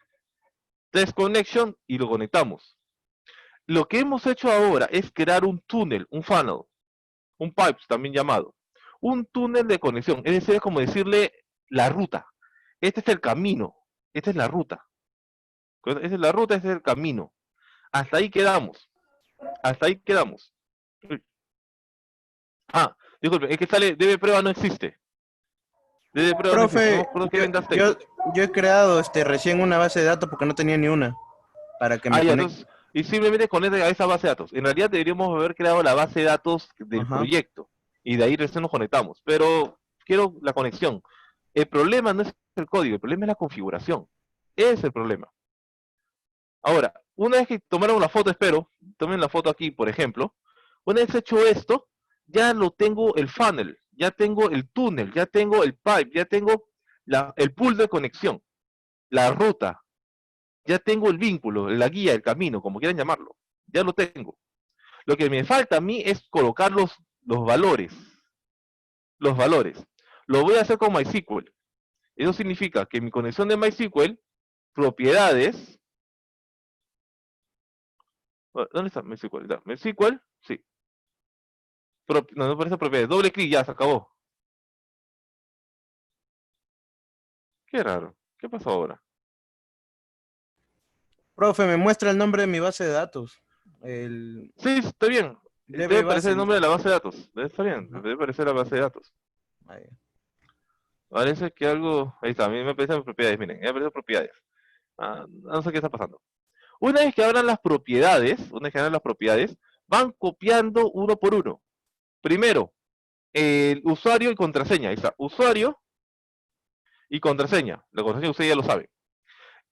Test connection y lo conectamos. Lo que hemos hecho ahora es crear un túnel, un funnel, un pipes también llamado. Un túnel de conexión. Es decir, es como decirle la ruta. Este es el camino. Esta es la ruta. Esta es la ruta, este es el camino. Hasta ahí quedamos. Hasta ahí quedamos. Ah, disculpe, es que sale, debe prueba no existe. Debe prueba no existe. Profe, No me acuerdo qué ventas tengo. yo he creado recién una base de datos porque no tenía ni una. Para que me ya, conecte. entonces, y simplemente conecte a esa base de datos. En realidad deberíamos haber creado la base de datos del Ajá. proyecto. Y de ahí recién nos conectamos. Pero quiero la conexión. El problema no es el código, el problema es la configuración. Ese es el problema. Ahora, una vez que tomaron la foto, espero, tomen la foto aquí, por ejemplo. Una vez hecho esto, ya lo tengo el funnel, ya tengo el túnel, ya tengo el pipe, ya tengo el pool de conexión, la ruta, ya tengo el vínculo, la guía, el camino, como quieran llamarlo. Ya lo tengo. Lo que me falta a mí es colocar los valores. Los valores. Lo voy a hacer con MySQL. Eso significa que mi conexión de MySQL, propiedades. ¿Dónde está MySQL? MySQL, sí. No parece propiedades. Doble clic, ya se acabó. Qué raro. ¿Qué pasó ahora? Profe, me muestra el nombre de mi base de datos. Sí, está bien. Debe aparecer el nombre de la base de datos. Está bien, debe aparecer la base de datos. Ahí. Parece que algo... Ahí está, a mí me aparecen propiedades, miren, me aparecen propiedades. No sé qué está pasando. Una vez que abran las propiedades, van copiando uno por uno. Primero, el usuario y contraseña. Ahí está, usuario y contraseña. La contraseña usted ya lo sabe.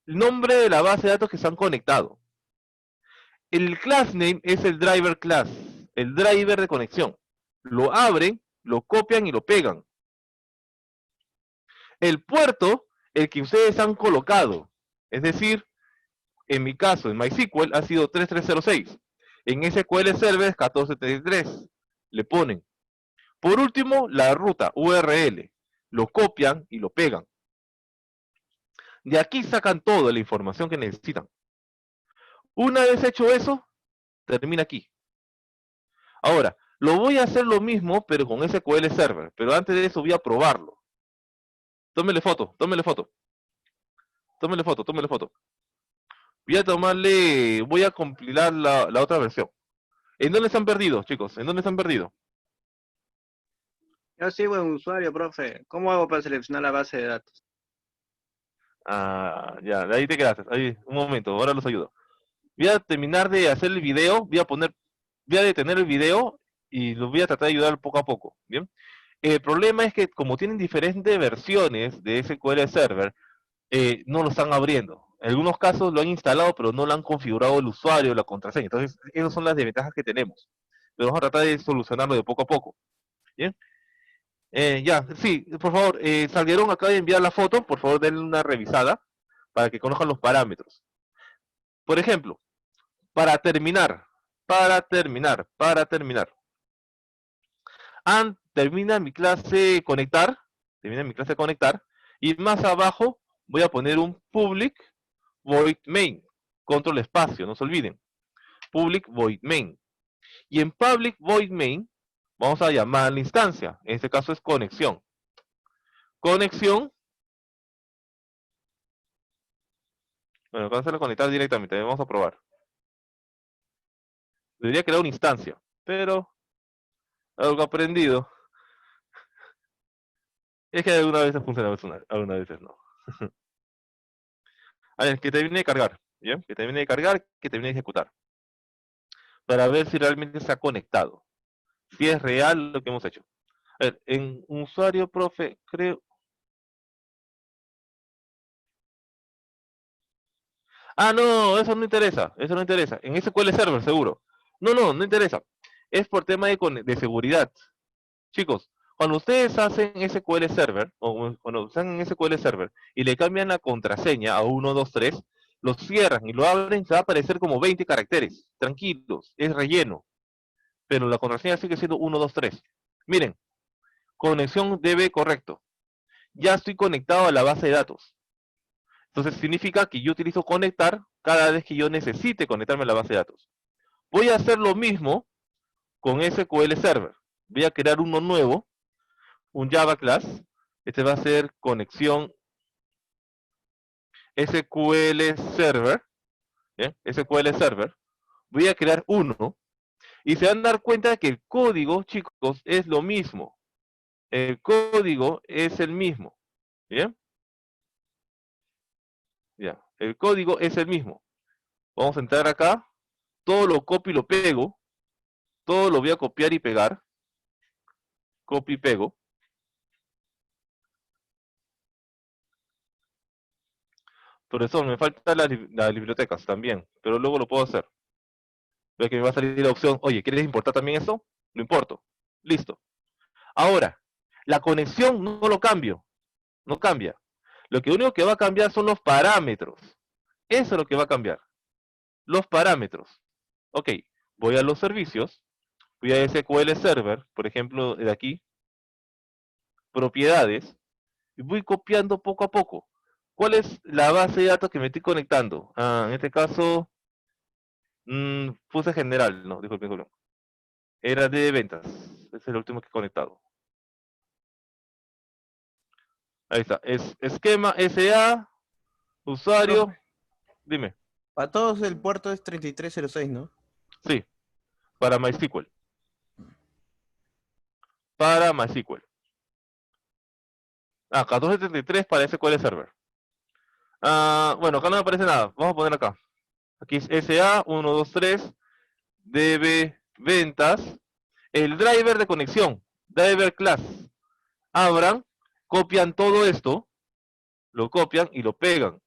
El nombre de la base de datos que se han conectado. El class name es el driver class, el driver de conexión. Lo abren, lo copian y lo pegan. El puerto, el que ustedes han colocado, es decir, en mi caso, en MySQL ha sido 3306. En SQL Server es 1473. Le ponen. Por último, la ruta URL. Lo copian y lo pegan. De aquí sacan toda la información que necesitan. Una vez hecho eso, termina aquí. Ahora, lo voy a hacer lo mismo, pero con SQL Server. Pero antes de eso voy a probarlo. Tómele foto, tómele foto. Tómele foto, tómele foto. Voy a compilar la otra versión. ¿En dónde se han perdido, chicos? ¿En dónde se han perdido? Yo soy buen usuario, profe. ¿Cómo hago para seleccionar la base de datos? Ya, de ahí te quedaste. Ahí, un momento, ahora los ayudo. Voy a terminar de hacer el video, voy a detener el video y los voy a tratar de ayudar poco a poco, ¿bien? El problema es que como tienen diferentes versiones de SQL Server, no lo están abriendo. En algunos casos lo han instalado, pero no lo han configurado el usuario, la contraseña. Entonces, esas son las desventajas que tenemos. Pero vamos a tratar de solucionarlo de poco a poco. ¿Bien? Ya, sí, por favor, Salguerón acaba de enviar la foto, por favor denle una revisada para que conozcan los parámetros. Por ejemplo, para terminar. Termina mi clase conectar, y más abajo voy a poner un public void main, control espacio, no se olviden, public void main. Y en public void main vamos a llamar a la instancia, en este caso es conexión. Bueno, vamos a conectar directamente, vamos a probar. Debería crear una instancia, pero algo aprendido es que algunas veces funciona, algunas veces no. A ver, que termine de cargar, ¿bien? Que termine de cargar, que termine de ejecutar. Para ver si realmente se ha conectado. Si es real lo que hemos hecho. A ver, en usuario, profe, creo... No, eso no interesa, En SQL Server, seguro. No interesa. Es por tema de seguridad. Chicos, cuando ustedes hacen SQL Server, o cuando están en SQL Server, y le cambian la contraseña a 1, 2, 3, lo cierran y lo abren, se va a aparecer como 20 caracteres. Tranquilos, es relleno. Pero la contraseña sigue siendo 1, 2, 3. Miren, conexión DB correcto. Ya estoy conectado a la base de datos. Entonces significa que yo utilizo conectar cada vez que yo necesite conectarme a la base de datos. Voy a hacer lo mismo con SQL Server. Voy a crear uno nuevo, un Java Class. Este va a ser conexión SQL Server. ¿Bien? SQL Server. Voy a crear uno. Y se van a dar cuenta de que el código, chicos, es lo mismo. El código es el mismo. ¿Bien? Ya. El código es el mismo. Vamos a entrar acá. Todo lo copio y lo pego. Todo lo voy a copiar y pegar. Copio y pego. Profesor, me faltan las bibliotecas también, pero luego lo puedo hacer. Ve que me va a salir la opción, oye, ¿quieres importar también eso? Lo importo. Listo. Ahora, la conexión no lo cambio. No cambia. Lo único que va a cambiar son los parámetros. Eso es lo que va a cambiar. Los parámetros. Ok, voy a los servicios. Voy a SQL Server, por ejemplo, de aquí. Propiedades. Y voy copiando poco a poco. ¿Cuál es la base de datos que me estoy conectando? En este caso, puse general, no, disculpen. Era de ventas. Ese es el último que he conectado. Ahí está. Es esquema SA, usuario. Dime. Para todos el puerto es 3306, ¿no? Sí, para MySQL. Para MySQL. 1473 para SQL Server. Bueno, acá no me aparece nada. Vamos a poner acá. Aquí es SA 123 DB ventas. El driver de conexión. Driver class. Abran, copian todo esto. Lo copian y lo pegan.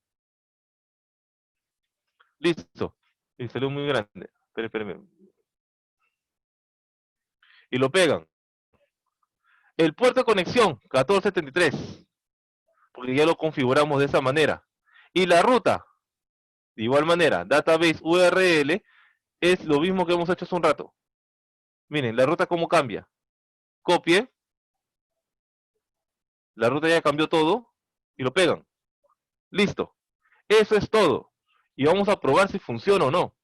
Listo. Y salió muy grande. Esperen. Y lo pegan. El puerto de conexión, 1473. Porque ya lo configuramos de esa manera. Y la ruta, de igual manera, database URL, es lo mismo que hemos hecho hace un rato. Miren, la ruta cómo cambia. Copien. La ruta ya cambió todo. Y lo pegan. Listo. Eso es todo. Y vamos a probar si funciona o no.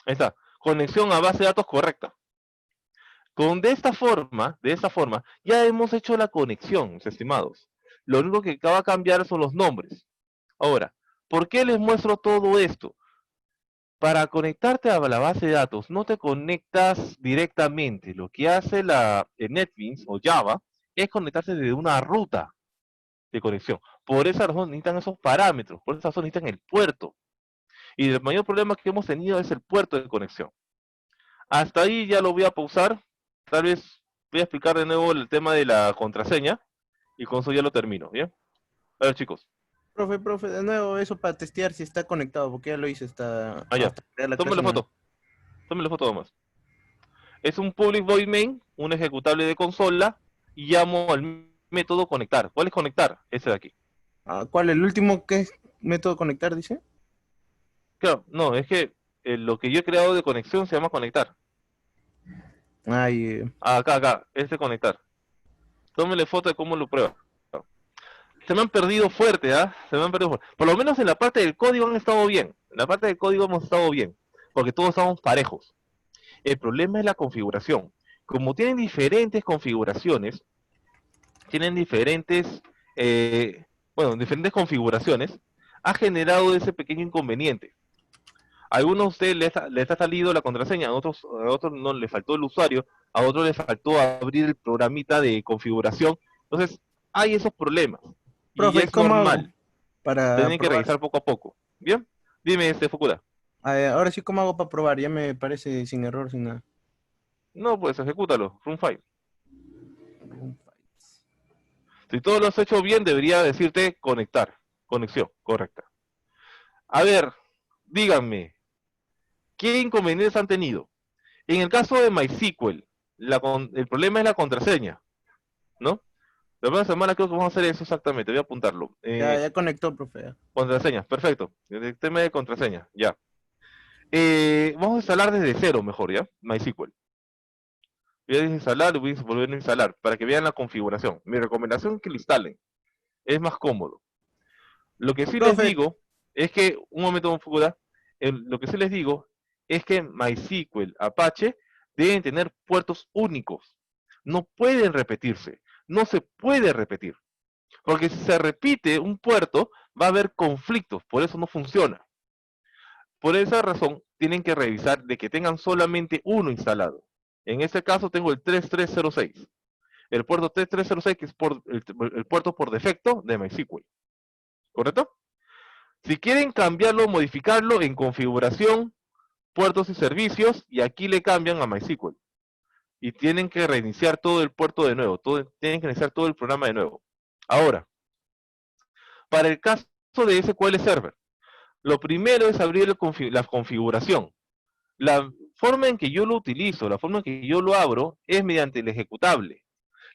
Ahí está. Conexión a base de datos correcta. De esta forma, ya hemos hecho la conexión, mis estimados. Lo único que va a cambiar son los nombres. Ahora, ¿por qué les muestro todo esto? Para conectarte a la base de datos, no te conectas directamente. Lo que hace el NetBeans o Java es conectarse desde una ruta de conexión. Por esa razón necesitan esos parámetros, por esa razón necesitan el puerto. Y el mayor problema que hemos tenido es el puerto de conexión. Hasta ahí ya lo voy a pausar. Tal vez voy a explicar de nuevo el tema de la contraseña y con eso ya lo termino, ¿bien? A ver, chicos. Profe, de nuevo, eso para testear si está conectado, porque ya lo hice Allá. hasta crear la Tómale clase. foto. Tómale foto nomás. Es un public void main, un ejecutable de consola, y llamo al método conectar. ¿Cuál es conectar? Ese de aquí. ¿Cuál? ¿El último que es método conectar, dice? Claro, no, es que lo que yo he creado de conexión se llama conectar. Ay, Acá, este conectar. Tómele foto de cómo lo prueba. Se me han perdido fuerte, ¿ah? Se me han perdido fuerte. Por lo menos en la parte del código han estado bien. En la parte del código hemos estado bien. Porque todos estamos parejos. El problema es la configuración. Como tienen diferentes configuraciones, tienen diferentes, diferentes configuraciones, ha generado ese pequeño inconveniente. A algunos de ustedes les ha salido la contraseña, a otros no les faltó el usuario, a otros les faltó abrir el programita de configuración. Entonces, hay esos problemas. Y profe, es ¿cómo hago normal. para Tienen que probar? revisar poco a poco. ¿Bien? Dime, Fukuda. Ahora sí, ¿cómo hago para probar? Ya me parece sin error, sin nada. No, pues ejecútalo. Run 5. Si todo lo has hecho bien, debería decirte conectar. Conexión, correcta. A ver, díganme, ¿qué inconvenientes han tenido? En el caso de MySQL, el problema es la contraseña, ¿no? La próxima semana creo que vamos a hacer eso exactamente, voy a apuntarlo. Ya conectó, profe. Contraseña, perfecto. El tema de contraseña, ya. Vamos a instalar desde cero mejor, ¿ya? MySQL. Voy a desinstalar y voy a volver a instalar para que vean la configuración. Mi recomendación es que lo instalen. Es más cómodo. Lo que sí les Profe, digo es que, un momento, Fukuda, lo que sí les digo es que MySQL, Apache, deben tener puertos únicos. No pueden repetirse. No se puede repetir. Porque si se repite un puerto, va a haber conflictos. Por eso no funciona. Por esa razón, tienen que revisar de que tengan solamente uno instalado. En este caso tengo el 3306. El puerto 3306 que es el puerto por defecto de MySQL. ¿Correcto? Si quieren cambiarlo, modificarlo en configuración, puertos y servicios, y aquí le cambian a MySQL. Y tienen que reiniciar todo el puerto de nuevo, tienen que iniciar todo el programa de nuevo. Ahora, para el caso de SQL Server, lo primero es abrir la configuración. La forma en que yo lo utilizo, la forma en que yo lo abro, es mediante el ejecutable.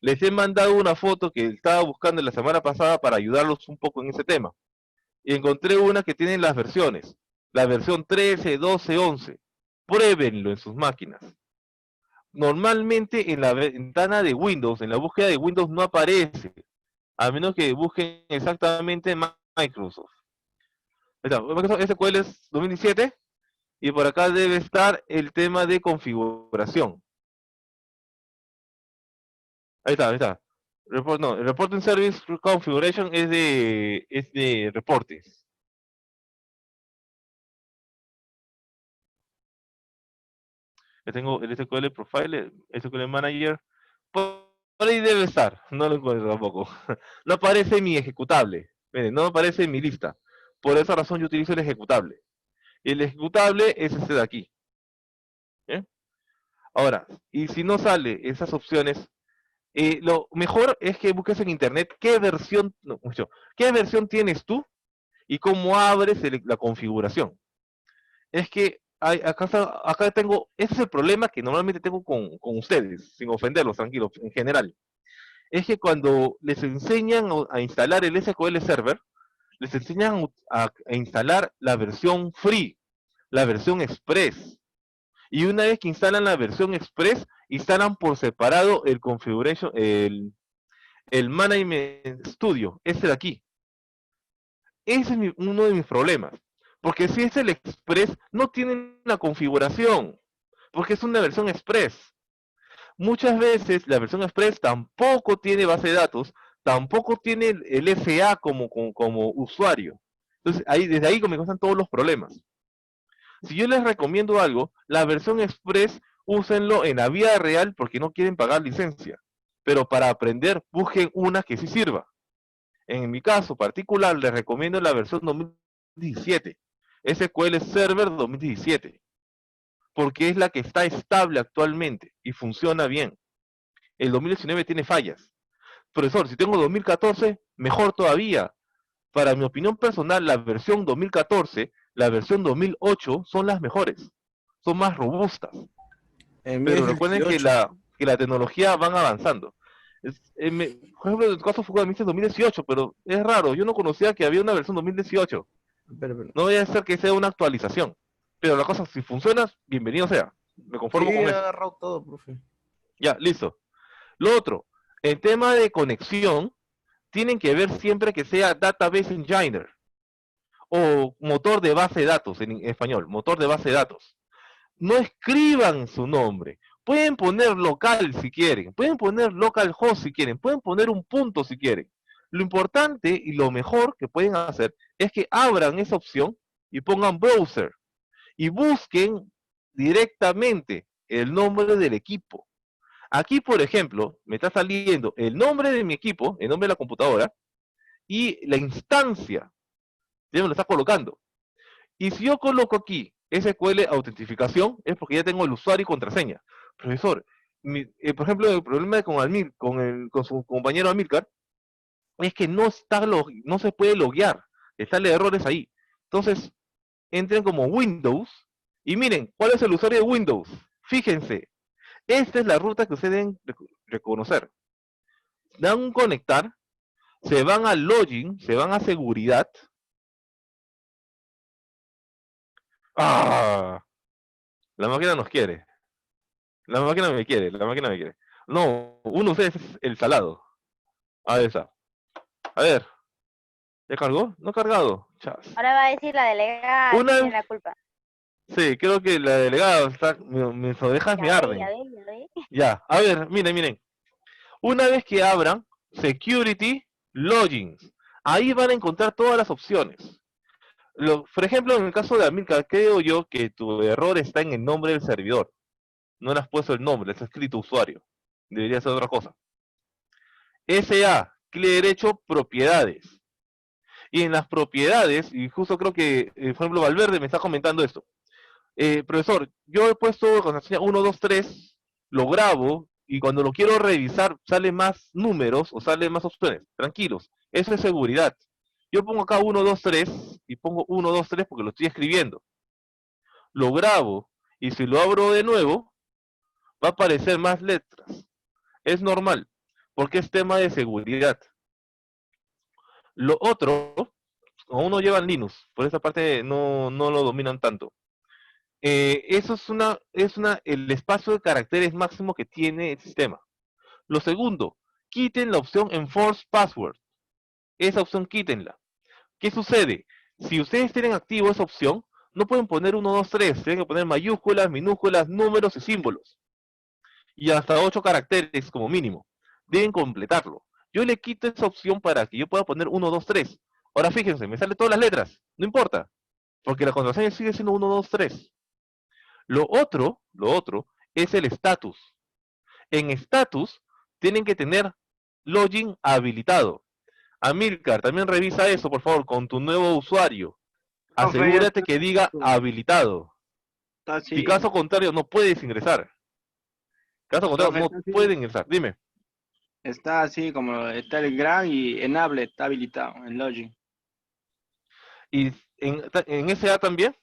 Les he mandado una foto que estaba buscando la semana pasada para ayudarlos un poco en ese tema. Y encontré una que tiene las versiones. La versión 13, 12, 11. Pruébenlo en sus máquinas. Normalmente en la ventana de Windows, en la búsqueda de Windows no aparece. A menos que busquen exactamente Microsoft. Microsoft SQL es 2017. Y por acá debe estar el tema de configuración. Ahí está. El Reporting Service Configuration es de reportes. Yo tengo el SQL Profile, el SQL Manager. Por ahí debe estar. No lo encuentro tampoco. No aparece en mi ejecutable. Miren, no aparece en mi lista. Por esa razón yo utilizo el ejecutable. El ejecutable es este de aquí. ¿Bien? Ahora, y si no sale esas opciones, lo mejor es que busques en internet qué versión tienes tú y cómo abres la configuración. Es que acá tengo, ese es el problema que normalmente tengo con ustedes, sin ofenderlos, tranquilos, en general. Es que cuando les enseñan a instalar el SQL Server, les enseñan a instalar la versión free, la versión express. Y una vez que instalan la versión express, instalan por separado el configuration, el Management Studio, ese de aquí. Ese es uno de mis problemas. Porque si es el Express, no tiene una configuración. Porque es una versión Express. Muchas veces la versión Express tampoco tiene base de datos, tampoco tiene el SA como usuario. Entonces, desde ahí comienzan todos los problemas. Si yo les recomiendo algo, la versión Express, úsenlo en la vida real porque no quieren pagar licencia. Pero para aprender, busquen una que sí sirva. En mi caso particular, les recomiendo la versión 2017. SQL Server 2017. Porque es la que está estable actualmente y funciona bien. El 2019 tiene fallas. Profesor, si tengo 2014, mejor todavía. Para mi opinión personal, la versión 2014, la versión 2008 son las mejores. Son más robustas. El mío Pero es el recuerden 18. que la tecnología van avanzando. Por ejemplo, en tu caso fue 2018, pero es raro. Yo no conocía que había una versión 2018. Espera. No voy a hacer que sea una actualización. Pero la cosa, si funciona, bienvenido sea. Me conformo Sí, con he eso. agarrado todo, profe. Ya, listo. Lo otro, el tema de conexión, tienen que ver siempre que sea Database Engineer o motor de base de datos en español, motor de base de datos. No escriban su nombre. Pueden poner local si quieren, pueden poner localhost si quieren, pueden poner un punto si quieren. Lo importante y lo mejor que pueden hacer es que abran esa opción y pongan browser y busquen directamente el nombre del equipo. Aquí, por ejemplo, me está saliendo el nombre de mi equipo, el nombre de la computadora, y la instancia. Ya me lo está colocando. Y si yo coloco aquí SQL autentificación, es porque ya tengo el usuario y contraseña. Profesor, por ejemplo, el problema con su compañero Amilcar es que no se puede loguear. Están errores ahí. Entonces, entren como Windows y miren, ¿cuál es el usuario de Windows? Fíjense, esta es la ruta que ustedes deben reconocer. Dan un conectar, se van a login, se van a seguridad. ¡Ah! La máquina nos quiere. La máquina me quiere, la máquina me quiere. No, uno de ustedes es el salado. A ver, esa. A ver, ¿ya cargó? No ha cargado. Chas. Ahora va a decir la delegada que Una, tiene la culpa. sí, creo que la delegada está, mis orejas me Ya ve, arden. ya ve, ya ve. Ya, a ver, miren. Una vez que abran Security Logins, ahí van a encontrar todas las opciones. Por ejemplo, en el caso de Amilcar, creo yo que tu error está en el nombre del servidor. No le has puesto el nombre, le has escrito usuario. Debería ser otra cosa. SA, clic derecho, propiedades. Y en las propiedades, y justo creo que, por ejemplo, Valverde me está comentando esto. Profesor, yo he puesto contraseña 1, 2, 3, lo grabo, y cuando lo quiero revisar, sale más números o sale más opciones. Tranquilos, eso es seguridad. Yo pongo acá 1, 2, 3, y pongo 1, 2, 3 porque lo estoy escribiendo. Lo grabo, y si lo abro de nuevo, va a aparecer más letras. Es normal, porque es tema de seguridad. Lo otro, aún no llevan Linux, por esa parte no lo dominan tanto. Eso el espacio de caracteres máximo que tiene el sistema. Lo segundo, quiten la opción Enforce Password. Esa opción quítenla. ¿Qué sucede? Si ustedes tienen activo esa opción, no pueden poner 1, 2, 3, tienen que poner mayúsculas, minúsculas, números y símbolos. Y hasta 8 caracteres como mínimo. Deben completarlo. Yo le quito esa opción para que yo pueda poner 1, 2, 3. Ahora fíjense, me salen todas las letras. No importa. Porque la contraseña sigue siendo 1, 2, 3. Lo otro es el status. En status tienen que tener login habilitado. Amilcar, también revisa eso, por favor, con tu nuevo usuario. Profe, ya Asegúrate está, que diga habilitado. está así. Si caso contrario, no puedes ingresar. Caso contrario, Profe, no está así. puedes ingresar. Dime. Está así como está el gran y enable, está habilitado en login. ¿Y en SA también?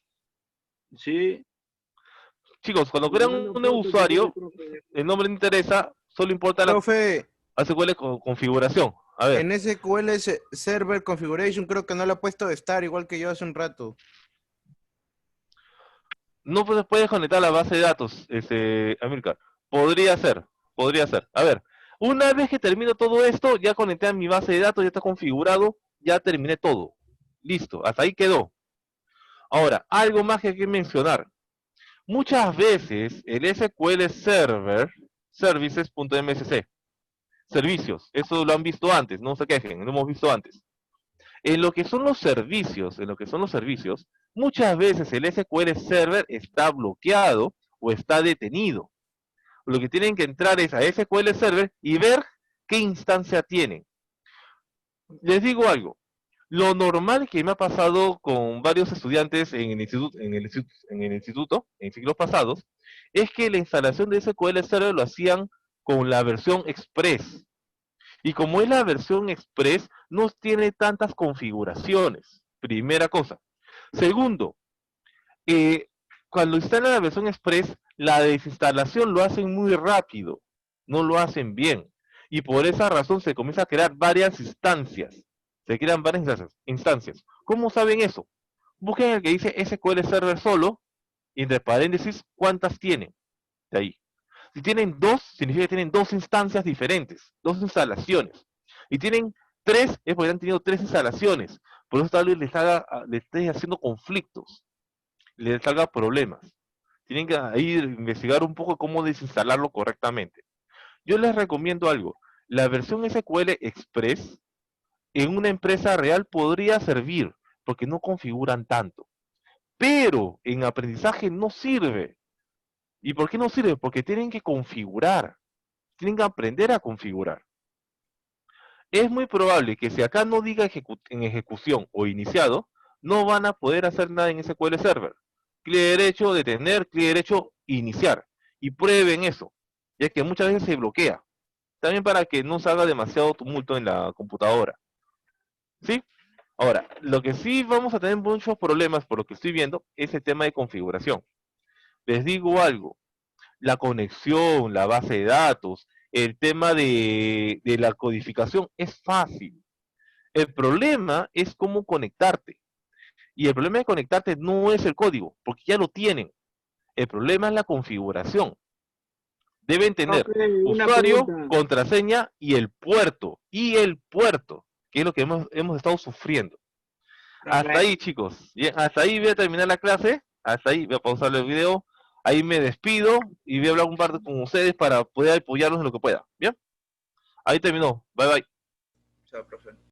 Sí. Chicos, cuando Le crean mando un nuevo foto si quiere, usuario, profe. el nombre no interesa, solo importa la Profe, SQL configuración. A ver, en SQL Server Configuration creo que no le ha puesto estar igual que yo hace un rato. no puedes conectar a la base de datos, Amilcar. Podría ser. A ver, una vez que termino todo esto, ya conecté a mi base de datos, ya está configurado, ya terminé todo. Listo, hasta ahí quedó. Ahora, algo más que hay que mencionar. Muchas veces el SQL Server, services.msc, servicios, eso lo han visto antes, no se quejen, lo hemos visto antes. En lo que son los servicios, Muchas veces el SQL Server está bloqueado o está detenido. Lo que tienen que entrar es a SQL Server y ver qué instancia tienen. Les digo algo, lo normal que me ha pasado con varios estudiantes en en ciclos pasados, es que la instalación de SQL Server lo hacían con la versión Express. Y como es la versión Express, no tiene tantas configuraciones. Primera cosa. Segundo, cuando instalan la versión Express, la desinstalación lo hacen muy rápido. No lo hacen bien. Y por esa razón se comienza a crear varias instancias. Se crean varias instancias. ¿Cómo saben eso? Busquen el que dice SQL Server solo, y entre paréntesis, ¿cuántas tienen? De ahí. Si tienen dos, significa que tienen dos instancias diferentes, dos instalaciones. Y tienen tres, es porque han tenido tres instalaciones. Por eso tal vez les esté haciendo conflictos, les salga problemas. Tienen que ahí investigar un poco cómo desinstalarlo correctamente. Yo les recomiendo algo. La versión SQL Express en una empresa real podría servir, porque no configuran tanto. Pero en aprendizaje no sirve. ¿Y por qué no sirve? Porque tienen que configurar. Tienen que aprender a configurar. Es muy probable que si acá no diga en ejecución o iniciado, no van a poder hacer nada en SQL Server. Clic derecho, detener, clic derecho, iniciar. Y prueben eso, ya que muchas veces se bloquea. También para que no se haga demasiado tumulto en la computadora. ¿Sí? Ahora, lo que sí vamos a tener muchos problemas, por lo que estoy viendo, es el tema de configuración. Les digo algo, la conexión, la base de datos, el tema de la codificación es fácil. El problema es cómo conectarte. Y el problema de conectarte no es el código, porque ya lo tienen. El problema es la configuración. Deben tener Profe, una usuario, pregunta. contraseña y el puerto. Que es lo que hemos estado sufriendo. Hasta Profe, ahí, chicos. Bien, hasta ahí voy a terminar la clase. Hasta ahí voy a pausar el video. Ahí me despido y voy a hablar un par con ustedes para poder apoyarlos en lo que pueda. Bien. Ahí terminó. Bye bye. Chao, profe.